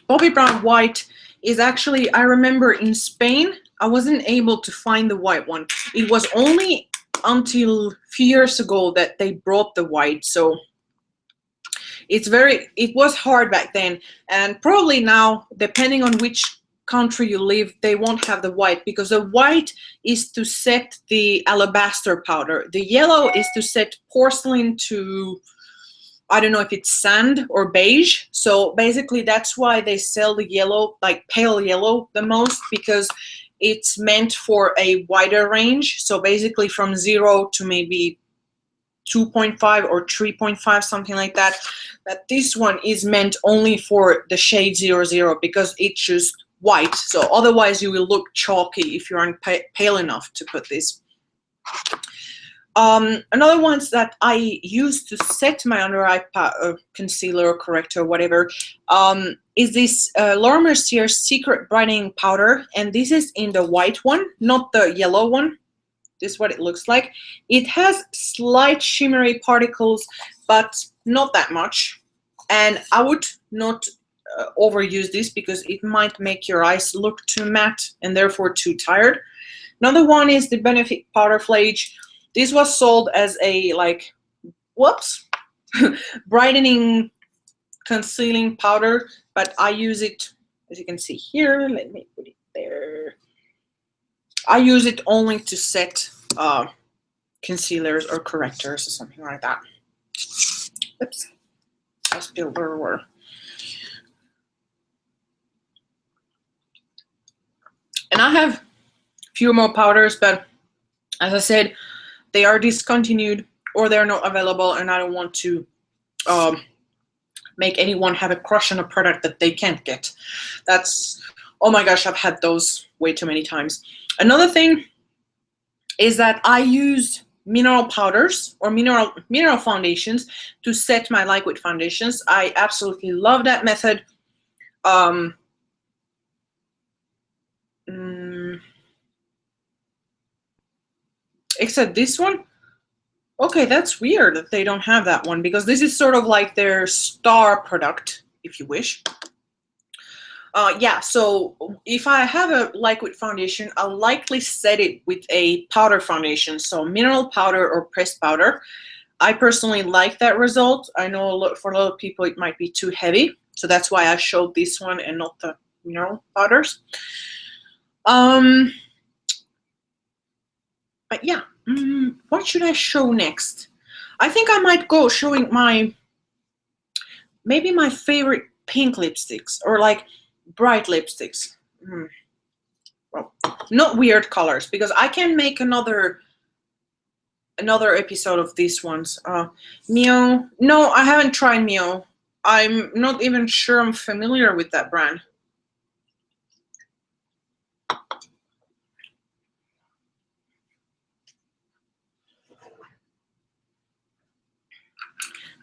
Bobbi Brown White is actually, I remember in Spain, I wasn't able to find the white one. It was only until a few years ago that they brought the white, so it was hard back then, and probably now, depending on which country you live, they won't have the white, because the white is to set the alabaster powder. The yellow is to set porcelain to, I don't know if it's sand or beige. So basically that's why they sell the yellow, like pale yellow, the most, because it's meant for a wider range. So basically from 0 to maybe 2.5 or 3.5, something like that. But this one is meant only for the shade 00 because it's just white. So otherwise you will look chalky if you aren't pale enough to put this. Another ones that I use to set my under eye concealer or corrector or whatever is this Laura Mercier Secret Brightening Powder, and this is in the white one, not the yellow one. This is what it looks like. It has slight shimmery particles, but not that much. And I would not overuse this because it might make your eyes look too matte and therefore too tired. Another one is the Benefit Powder Flage. This was sold as a, like, whoops, brightening concealing powder, but I use it, as you can see here. Let me put it there. I use it only to set concealers or correctors or something like that. Oops, I spilled where we were. And I have a few more powders, but as I said, they are discontinued or they're not available, and I don't want to make anyone have a crush on a product that they can't get. That's, oh my gosh, I've had those way too many times. Another thing is that I use mineral powders or mineral foundations to set my liquid foundations. I absolutely love that method. Except this one. Okay, that's weird that they don't have that one, because this is sort of like their star product, if you wish. Yeah, so if I have a liquid foundation, I'll likely set it with a powder foundation, so mineral powder or pressed powder. I personally like that result. I know for a lot of people it might be too heavy, so that's why I showed this one and not the mineral powders. But yeah, what should I show next? I think I might go showing maybe my favorite pink lipsticks, or like bright lipsticks. Well, not weird colors, because I can make another episode of these ones. Mio, no, I haven't tried Mio. I'm not even sure I'm familiar with that brand.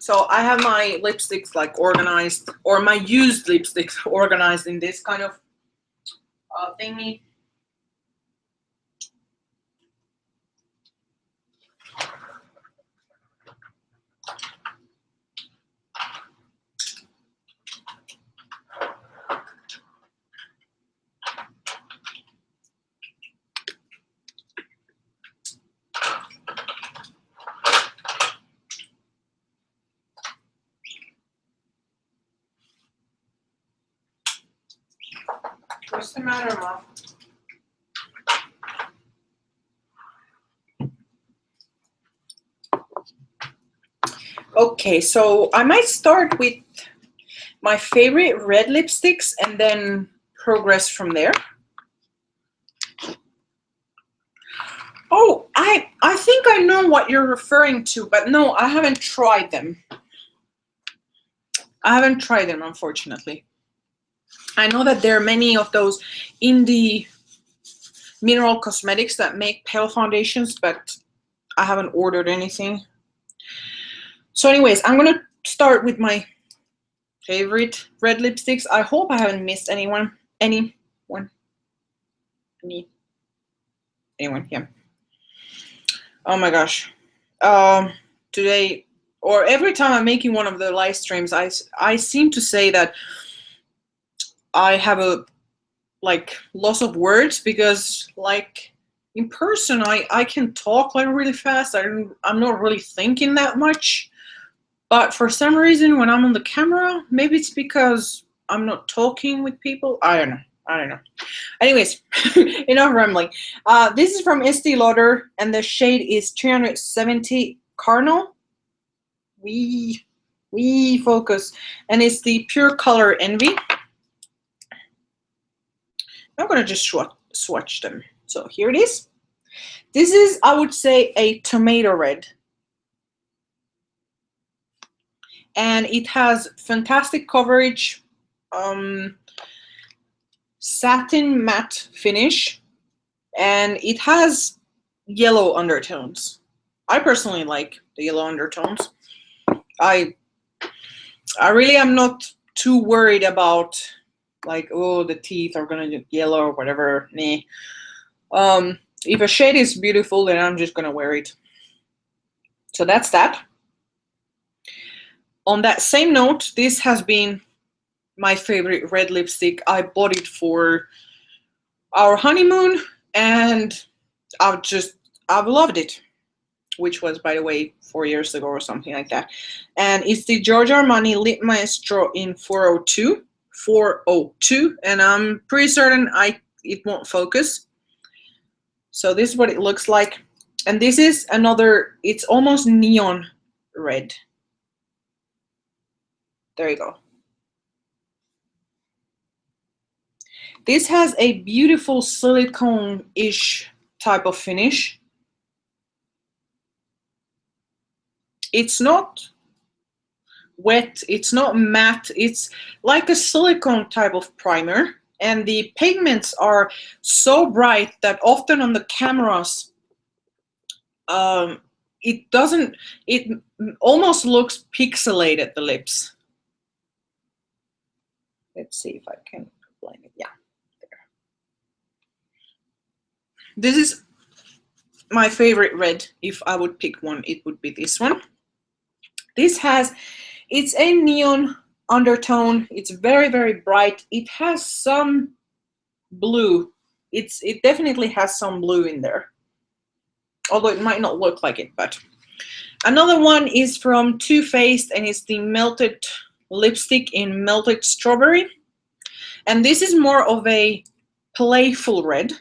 So I have my lipsticks like organized, or my used lipsticks organized in this kind of thingy. What's the matter, Mom? Okay, so I might start with my favorite red lipsticks and then progress from there. Oh, I think I know what you're referring to, but no, I haven't tried them. I haven't tried them, unfortunately. I know that there are many of those indie mineral cosmetics that make pale foundations, but I haven't ordered anything. So anyways, I'm gonna start with my favorite red lipsticks. I hope I haven't missed anyone. Anyone, yeah. Oh my gosh. Today, or every time I'm making one of the live streams, I seem to say that I have a loss of words, because like in person I can talk like really fast. I'm not really thinking that much, but for some reason when I'm on the camera, maybe it's because I'm not talking with people. I don't know. Anyways, enough rambling. This is from Estee Lauder, and the shade is 370 Carnal. We focus, and it's the Pure Color Envy. I'm gonna just swatch them. So here it is. This is, I would say, a tomato red, and it has fantastic coverage. Satin matte finish, and it has yellow undertones. I personally like the yellow undertones. I really am not too worried about like, oh, the teeth are gonna look yellow or whatever. Nah. If a shade is beautiful, then I'm just gonna wear it. So that's that. On that same note, this has been my favorite red lipstick. I bought it for our honeymoon, and I've loved it, which was, by the way, 4 years ago or something like that. And it's the Giorgio Armani Lip Maestro in 402, and I'm pretty certain it won't focus. So this is what it looks like, and this is another, it's almost neon red. There you go. This has a beautiful silicone-ish type of finish. It's not wet, it's not matte, it's like a silicone type of primer, and the pigments are so bright that often on the cameras it almost looks pixelated, the lips. Let's see if I can explain it. Yeah. This is my favorite red. If I would pick one, it would be this one. This it's a neon undertone. It's very, very bright. It has some blue. It definitely has some blue in there, although it might not look like it. But another one is from Too Faced, and it's the Melted Lipstick in Melted Strawberry. And this is more of a playful red.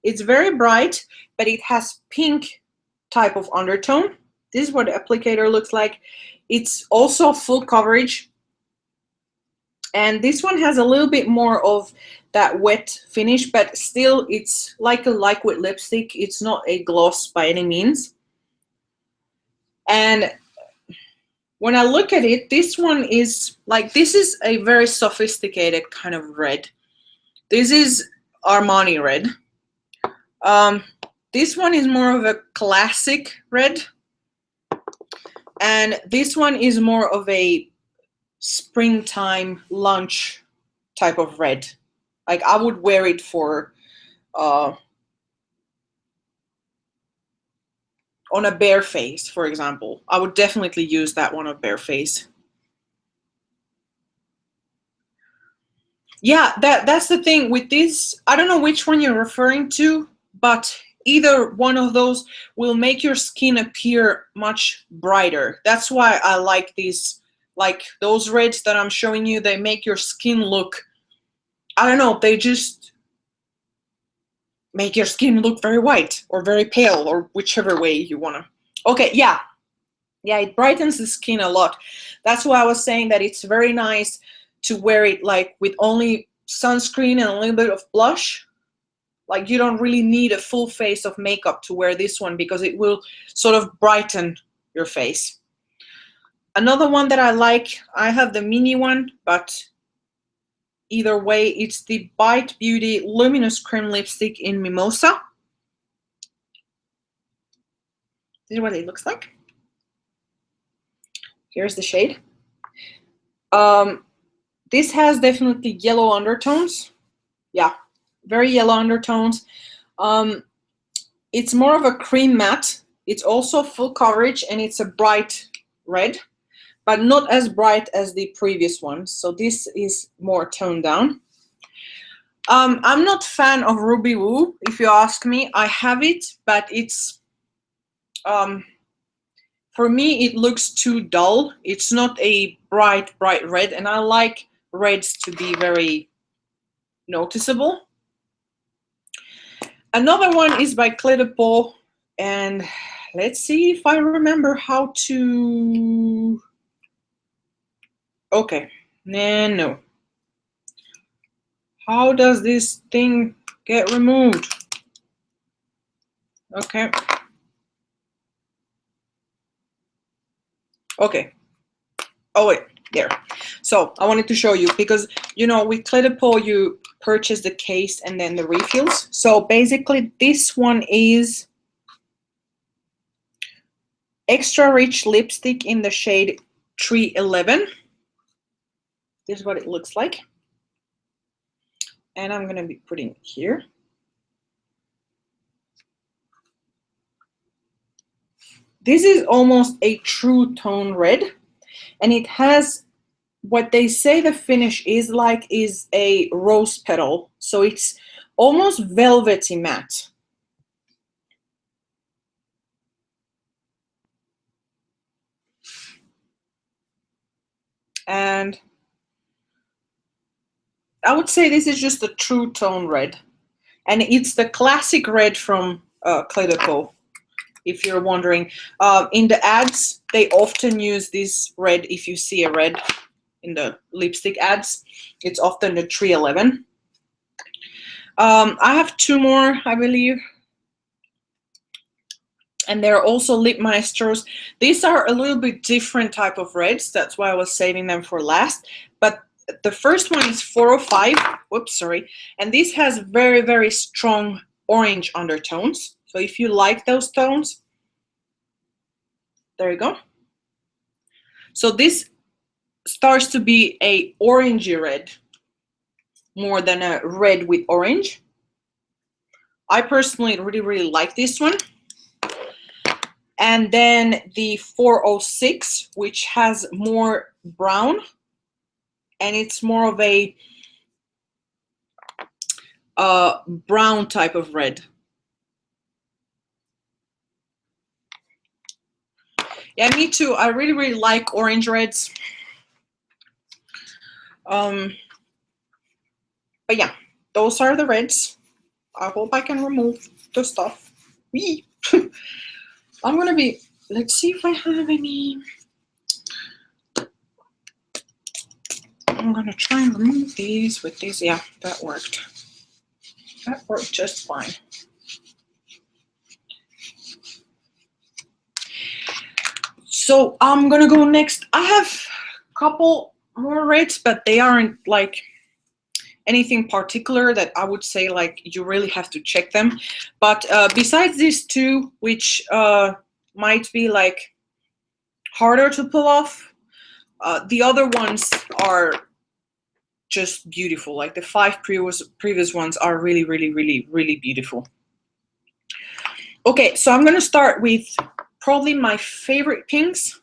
It's very bright, but it has pink type of undertone. This is what the applicator looks like. It's also full coverage. And this one has a little bit more of that wet finish, but still it's like a liquid lipstick. It's not a gloss by any means. And when I look at it, this one is like, this is a very sophisticated kind of red. This is Armani red. This one is more of a classic red, and this one is more of a springtime lunch type of red. Like, I would wear it for on a bare face, for example. I would definitely use that one on bare face. Yeah, that's the thing with this. I don't know which one you're referring to, but either one of those will make your skin appear much brighter. That's why I like these, like those reds that I'm showing you. They make your skin look, I don't know, they just make your skin look very white or very pale, or whichever way you want to. Okay, yeah. Yeah, it brightens the skin a lot. That's why I was saying that it's very nice to wear it like with only sunscreen and a little bit of blush. Like you don't really need a full face of makeup to wear this one because it will sort of brighten your face. Another one that I like, I have the mini one, but either way, it's the Bite Beauty Luminous Cream Lipstick in Mimosa. This is what it looks like. Here's the shade. This has definitely yellow undertones. Yeah, very yellow undertones. It's more of a cream matte. It's also full coverage and it's a bright red, but not as bright as the previous one. So this is more toned down. I'm not a fan of Ruby Woo, if you ask me. I have it, but it's, for me, it looks too dull. It's not a bright red, and I like reds to be very noticeable. Another one is by Clé de Peau, and let's see if I remember how to... Okay, no. How does this thing get removed? Okay. Okay. Oh wait, there. So I wanted to show you because, you know, with Clé de Peau you purchase the case and then the refills. So basically this one is extra rich lipstick in the shade 311. This is what it looks like. And I'm gonna be putting it here. This is almost a true tone red, and it has what they say the finish is like is a rose petal. So it's almost velvety matte. And I would say this is just a true tone red. And it's the classic red from Clé de Peau, if you're wondering. In the ads, they often use this red. If you see a red in the lipstick ads, it's often the 311. I have two more, I believe. And they're also Lip Maestros. These are a little bit different type of reds. That's why I was saving them for last. But the first one is 405. Whoops, sorry. And this has very, very strong orange undertones. So if you like those tones, there you go. So this starts to be a orangey red more than a red with orange. I personally really, really like this one. And then the 406, which has more brown, and it's more of a brown type of red. Yeah, me too. I really, really like orange reds. But yeah, those are the reds. I hope I can remove the stuff. Wee. I'm gonna be, let's see if I have any. I'm gonna try and remove these with these. Yeah, that worked. That worked just fine. So I'm gonna go next. I have a couple more reds, but they aren't like anything particular that I would say like you really have to check them. But besides these two, which might be like harder to pull off, the other ones are just beautiful. Like the 5 previous ones are really, really, really, really beautiful. Okay, so I'm gonna start with probably my favorite pinks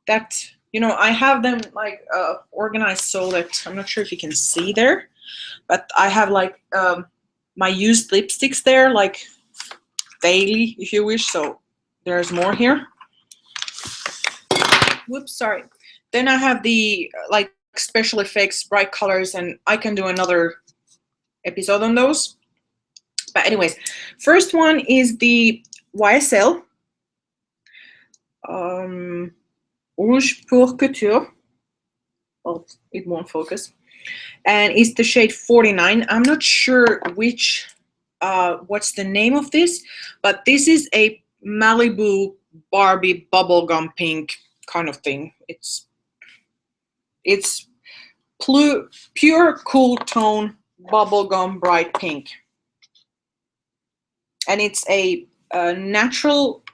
that, you know, I have them like organized so that I'm not sure if you can see there, but I have like my used lipsticks there, like daily, if you wish. So there's more here. Whoops, sorry. Then I have the like special effects, bright colors, and I can do another episode on those. But anyways, first one is the YSL. Rouge pour couture. Well, it won't focus. And it's the shade 49. I'm not sure which, what's the name of this, but this is a Malibu Barbie bubblegum pink kind of thing. It's pure cool tone bubblegum bright pink. And it's a natural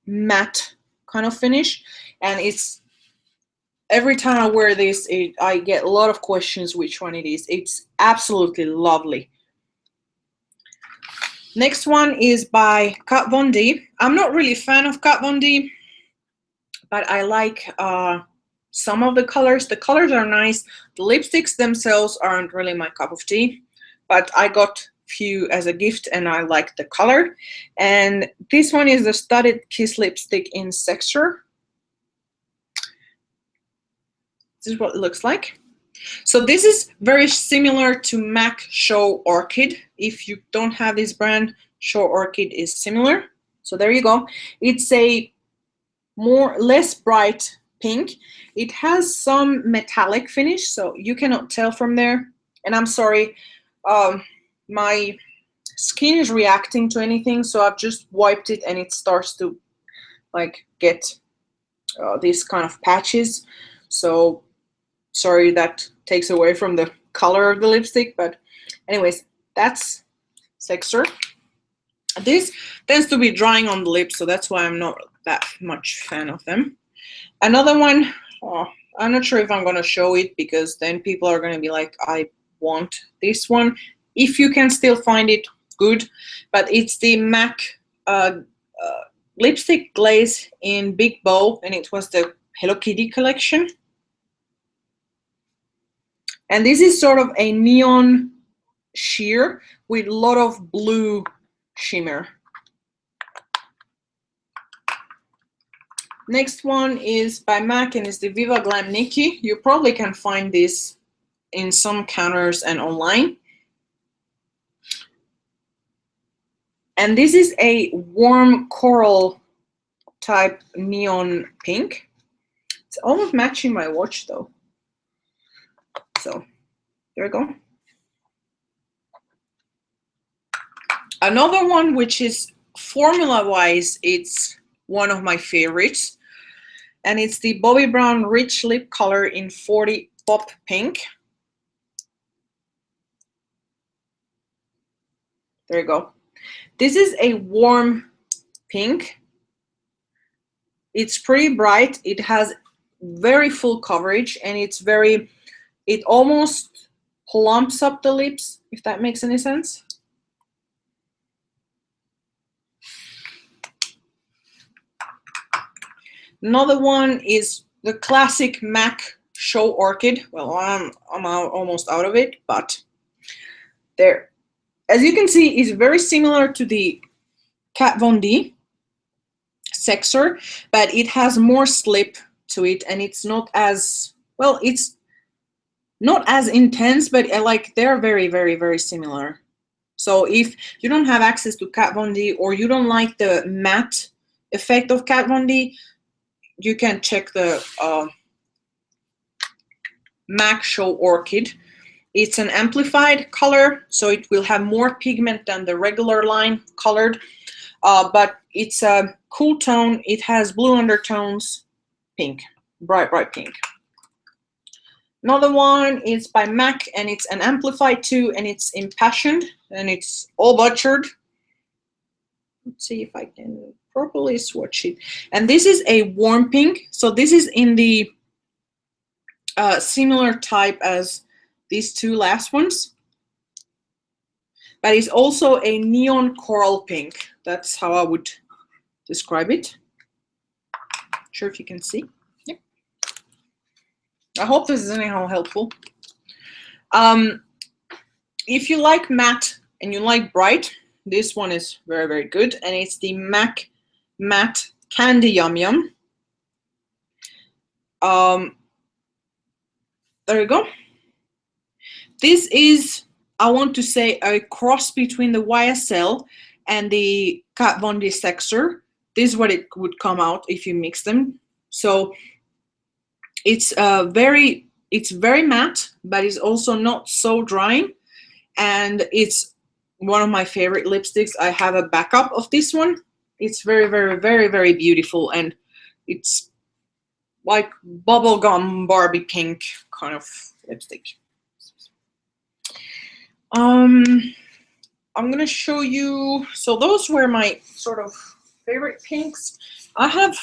matte kind of finish. And it's, every time I wear this, I get a lot of questions which one it is. It's absolutely lovely. Next one is by Kat Von D. I'm not really a fan of Kat Von D, but I like some of the colors. The colors are nice. The lipsticks themselves aren't really my cup of tea, but I got few as a gift and I like the color. And this one is the Studded Kiss lipstick in Sexer. This is what it looks like. So this is very similar to MAC Show Orchid. If you don't have this brand, Show Orchid is similar. So there you go. It's a less bright pink. It has some metallic finish, so you cannot tell from there. And I'm sorry, my skin is reacting to anything, so I've just wiped it and it starts to like get these kind of patches. So sorry, that takes away from the color of the lipstick, but anyways, that's Sexer. This tends to be drying on the lips, so that's why I'm not that much fan of them. Another one, I'm not sure if I'm going to show it because then people are going to be like, I want this one. If you can still find it, good. But it's the MAC lipstick glaze in Big Bow, and it was the Hello Kitty collection. And this is sort of a neon sheer with a lot of blue shimmer. Next one is by MAC and is the Viva Glam Nikki. You probably can find this in some counters and online. And this is a warm coral type neon pink. It's almost matching my watch though. So there we go. Another one which is formula-wise, it's one of my favorites. And it's the Bobbi Brown Rich Lip Color in 40 Pop Pink. There you go. This is a warm pink. It's pretty bright. It has very full coverage and it's very, it almost plumps up the lips, if that makes any sense. Another one is the classic MAC Show Orchid. Well, I'm almost out of it, but there. As you can see, it's very similar to the Kat Von D Sexer, but it has more slip to it, and it's not as, well, it's not as intense, but like they're very, very, very similar. So if you don't have access to Kat Von D or you don't like the matte effect of Kat Von D, you can check the MAC Show Orchid. It's an amplified color, so it will have more pigment than the regular line colored, but it's a cool tone. It has blue undertones, pink, bright, bright pink. Another one is by MAC, and it's an amplified too, and it's impassioned, and it's all butchered. Let's see if I can properly swatch it. And this is a warm pink, so this is in the similar type as these two last ones, but it's also a neon coral pink. That's how I would describe it. Not sure if you can see. Yep. I hope this is anyhow helpful. If you like matte and you like bright, this one is very, very good, and it's the MAC Matte Candy Yum Yum. There you go. This is, I want to say, a cross between the YSL and the Kat Von D Sexer. this is what it would come out if you mix them. So it's very matte, but it's also not so drying, and it's one of my favorite lipsticks. I have a backup of this one. It's very, very, very, very beautiful, and it's like bubblegum Barbie pink kind of lipstick. I'm gonna show you, so those were my sort of favorite pinks. I have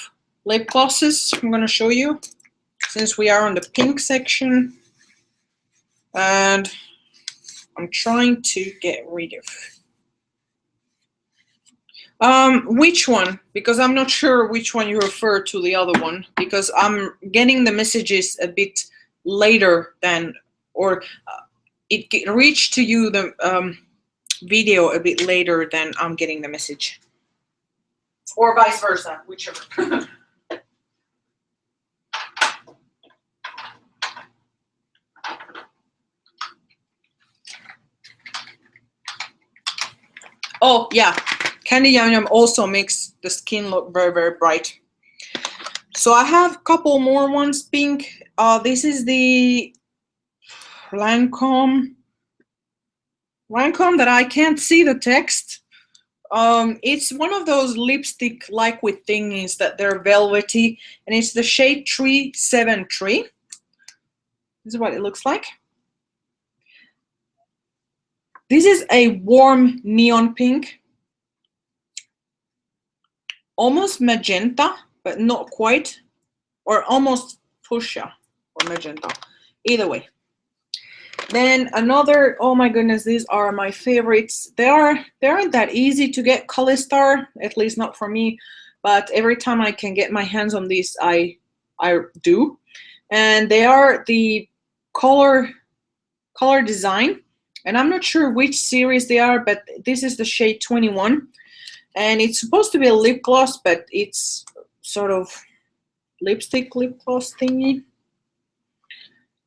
lip glosses I'm gonna show you, since we are on the pink section, and I'm trying to get rid of which one, because I'm not sure which one you refer to, the other one, because I'm getting the messages a bit later than, or it reached to you the video a bit later than I'm getting the message, or vice versa, whichever. Oh yeah, Candy Yum Yum also makes the skin look very, very bright. So I have a couple more ones pink. This is the Lancome that I can't see the text. It's one of those lipstick like with thingies that they're velvety, and it's the shade 373. This is what it looks like. This is a warm neon pink, almost magenta, but not quite, or almost fuchsia or magenta, either way. Then another, oh my goodness, these are my favorites. They aren't that easy to get, Calistar, at least not for me, but every time I can get my hands on these, I do. And they are the color design, and I'm not sure which series they are, but this is the shade 21, and it's supposed to be a lip gloss, but it's sort of lipstick lip gloss thingy.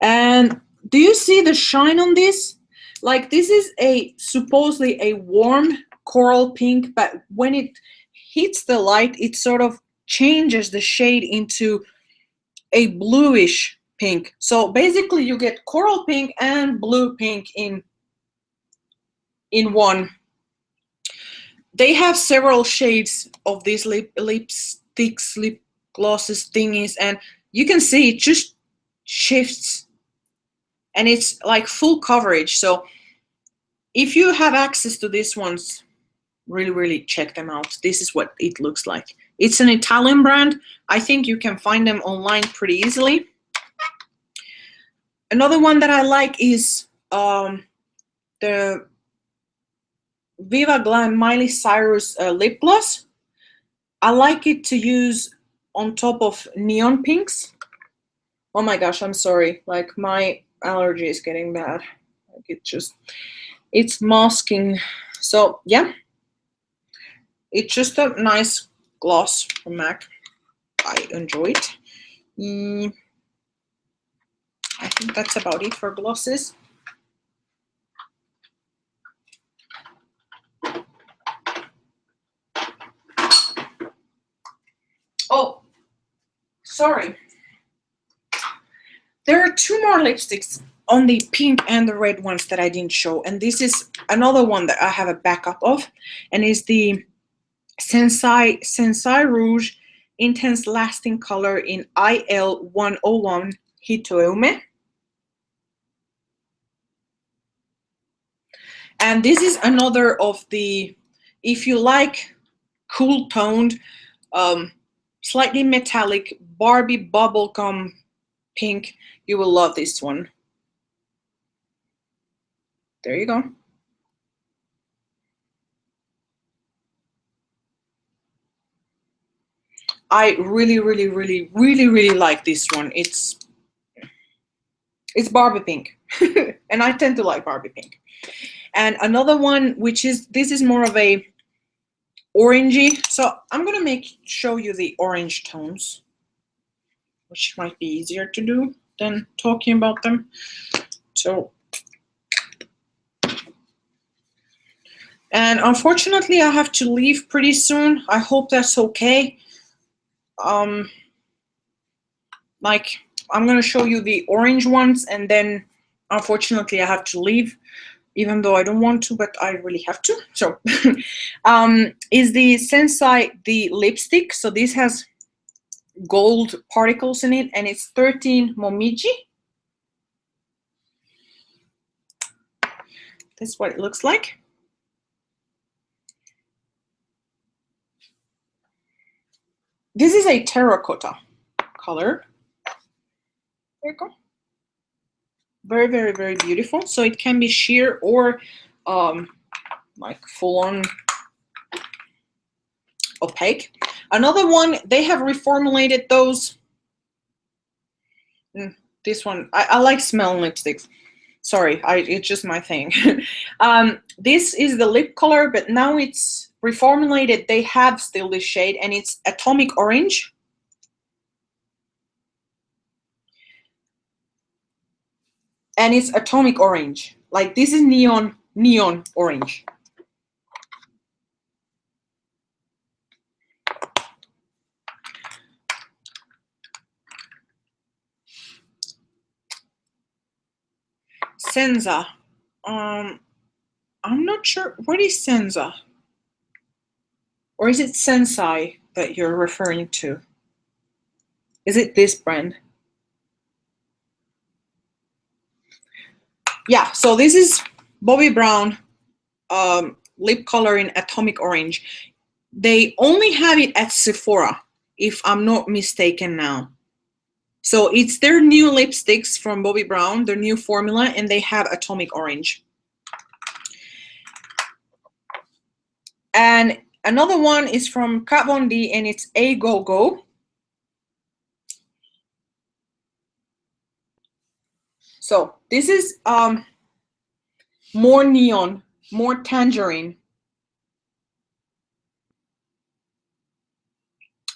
And do you see the shine on this? Like, this is supposedly a warm coral pink, but when it hits the light, it sort of changes the shade into a bluish pink. So basically you get coral pink and blue pink in one. They have several shades of these lipsticks, lip glosses thingies, and you can see it just shifts, and it's like full coverage. So if you have access to these ones, really, really check them out. This is what it looks like. It's an Italian brand. I think you can find them online pretty easily. Another one that I like is the Viva Glam Miley Cyrus lip gloss. I like it to use on top of neon pinks. Oh my gosh, I'm sorry. Like, my allergy is getting bad. Like, it's masking. So yeah, it's just a nice gloss from MAC. I enjoy it. I think that's about it for glosses. Oh, sorry. There are two more lipsticks on the pink and the red ones that I didn't show, and this is another one that I have a backup of, and is the Sensai Rouge Intense Lasting Color in IL101 Hitoume. And this is another of the, if you like cool toned, slightly metallic Barbie bubblegum pink, you will love this one. There you go. I really, really, really, really, really like this one. It's Barbie pink, and I tend to like Barbie pink. And another one, which is, this is more of a orangey. So I'm gonna show you the orange tones, which might be easier to do than talking about them. So And unfortunately, I have to leave pretty soon. I hope that's okay. Like, I'm gonna show you the orange ones, and then unfortunately I have to leave, even though I don't want to, but I really have to. So is the Sensai the lipstick. So this has gold particles in it, and it's 13 Momiji. That's what it looks like. This is a terracotta color. There you go. Very, very, very beautiful. So it can be sheer or like full-on opaque. Another one, they have reformulated those. This one, I like smelling lipsticks. Sorry, it's just my thing. This is the lip color, but now it's reformulated. They have still this shade, and it's atomic orange. And it's atomic orange. Like, this is neon orange. Senza. I'm not sure. What is Senza? Or is it Sensai that you're referring to? Is it this brand? Yeah, so this is Bobbi Brown lip color in atomic orange. They only have it at Sephora, if I'm not mistaken now. So it's their new lipsticks from Bobbi Brown, their new formula, and they have atomic orange. And another one is from Kat Von D, and it's A Go Go. So this is more neon, more tangerine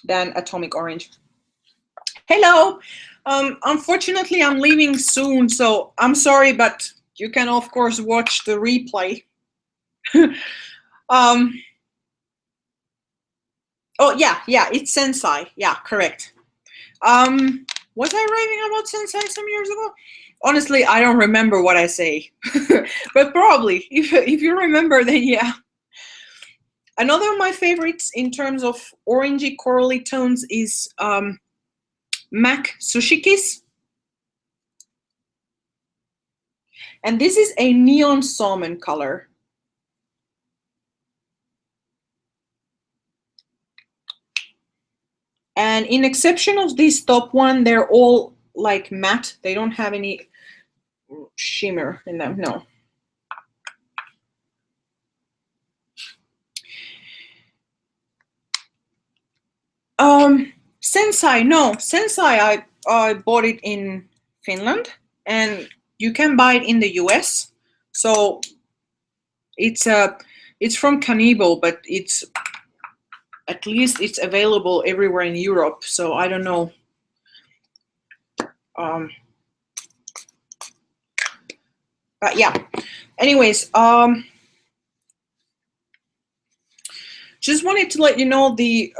than atomic orange. Hello. Unfortunately, I'm leaving soon, so I'm sorry, but you can of course watch the replay. Oh yeah, it's Sensai. Yeah, correct. Was I raving about Sensai some years ago? Honestly, I don't remember what I say, but probably if you remember, then yeah. Another of my favorites in terms of orangey corally tones is MAC Sushi Kiss. And this is a neon salmon color. And in exception of this top one, they're all like matte. They don't have any shimmer in them, no. Sensai, no. Sensai, I bought it in Finland, and you can buy it in the US. So it's from Cannibal, but it's at least it's available everywhere in Europe. So I don't know. But yeah. Anyways, just wanted to let you know the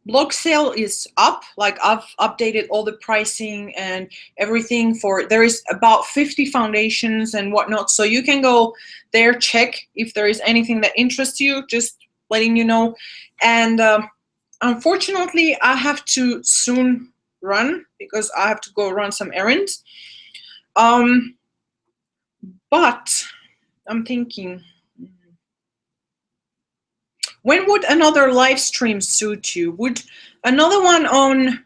blog sale is up. Like, I've updated all the pricing and everything for, there is about 50 foundations and whatnot. So you can go there, check if there is anything that interests you, just letting you know. And unfortunately, I have to soon run because I have to go run some errands. But I'm thinking, when would another live stream suit you? Would another one on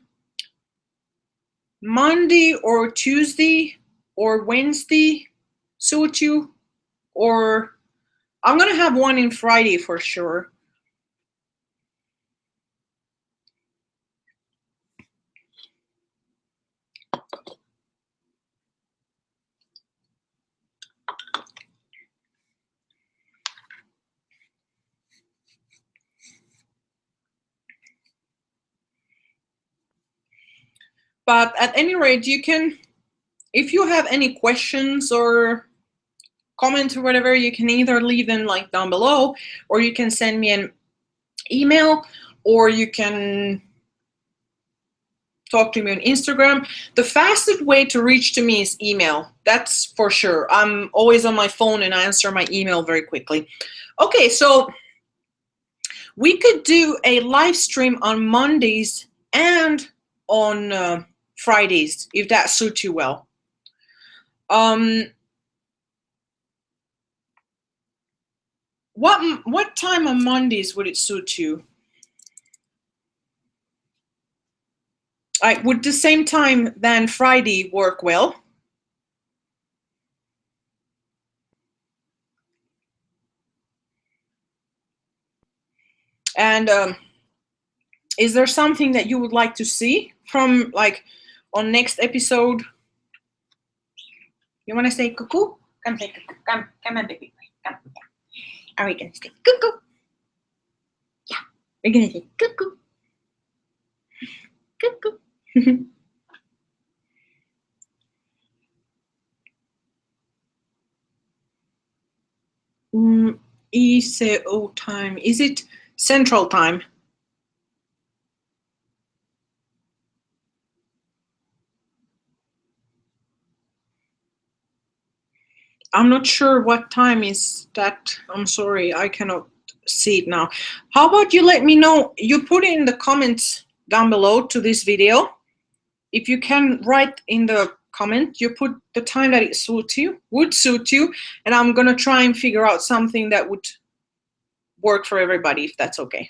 Monday or Tuesday or Wednesday suit you? Or I'm gonna have one in Friday for sure. But at any rate, you can, if you have any questions or comments or whatever, you can either leave them like down below, or you can send me an email, or you can talk to me on Instagram. The fastest way to reach to me is email. That's for sure. I'm always on my phone and I answer my email very quickly. Okay, so we could do a live stream on Mondays and on Fridays, if that suits you well. What time on Mondays would it suit you? Would the same time than Friday work well? And is there something that you would like to see from like on next episode? You want to say cuckoo? Come say cuckoo. Come on, baby. Come. Are we gonna say cuckoo? Yeah, we're gonna say cuckoo. Cuckoo. ECO time. Is it Central Time? I'm not sure what time is that. I'm sorry, I cannot see it now. How about you let me know? You put it in the comments down below to this video. If you can write in the comment, you put the time that it would suit you, and I'm gonna try and figure out something that would work for everybody, if that's okay.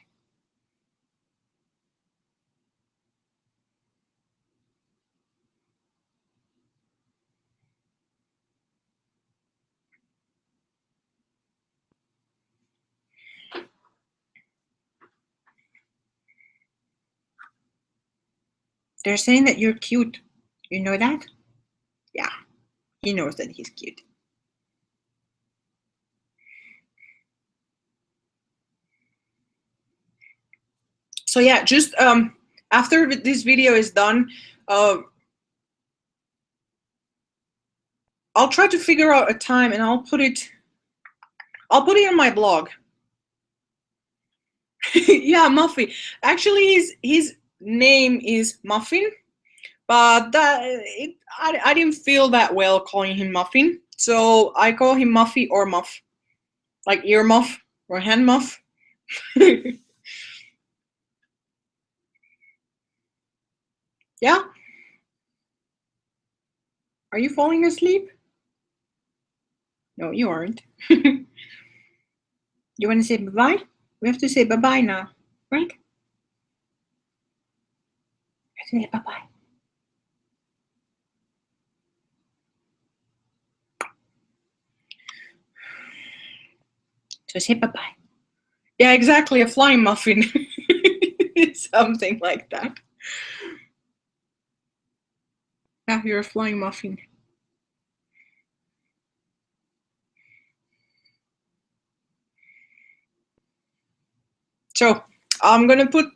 They're saying that you're cute. You know that? Yeah, he knows that he's cute. So yeah, just after this video is done, I'll try to figure out a time and I'll put it on my blog. Yeah, Muffy. Actually, his name is Muffin, but I didn't feel that well calling him Muffin, so I call him Muffy or Muff, like ear muff or hand muff. Yeah. Are you falling asleep? No, you aren't. You want to say bye-bye? We have to say bye-bye now, right? Say bye-bye. So say bye-bye. Yeah, exactly, a flying muffin. Something like that. Yeah, you're a flying muffin. So I'm gonna put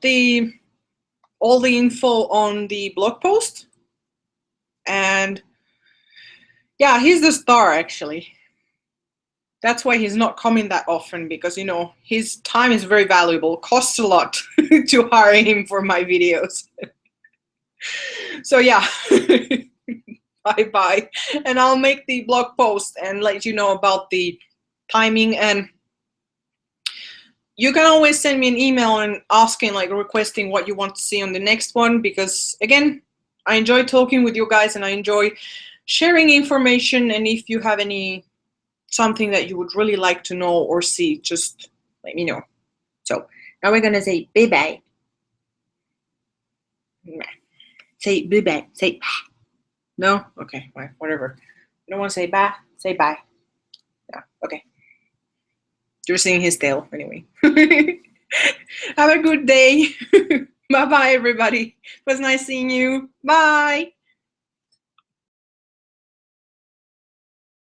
all the info on the blog post, and yeah, he's the star actually. That's why he's not coming that often, because you know his time is very valuable. Costs a lot to hire him for my videos. So yeah. Bye-bye, and I'll make the blog post and let you know about the timing, and you can always send me an email and asking, like requesting what you want to see on the next one, because again, I enjoy talking with you guys and I enjoy sharing information, and if you have something that you would really like to know or see, just let me know. So now we're gonna say bye-bye. Say bye-bye. Say bye. No? Okay, well, whatever. You don't want to say bye? Say bye. Yeah, okay. You're seeing his tail anyway. Have a good day. Bye-bye, everybody. It was nice seeing you. Bye.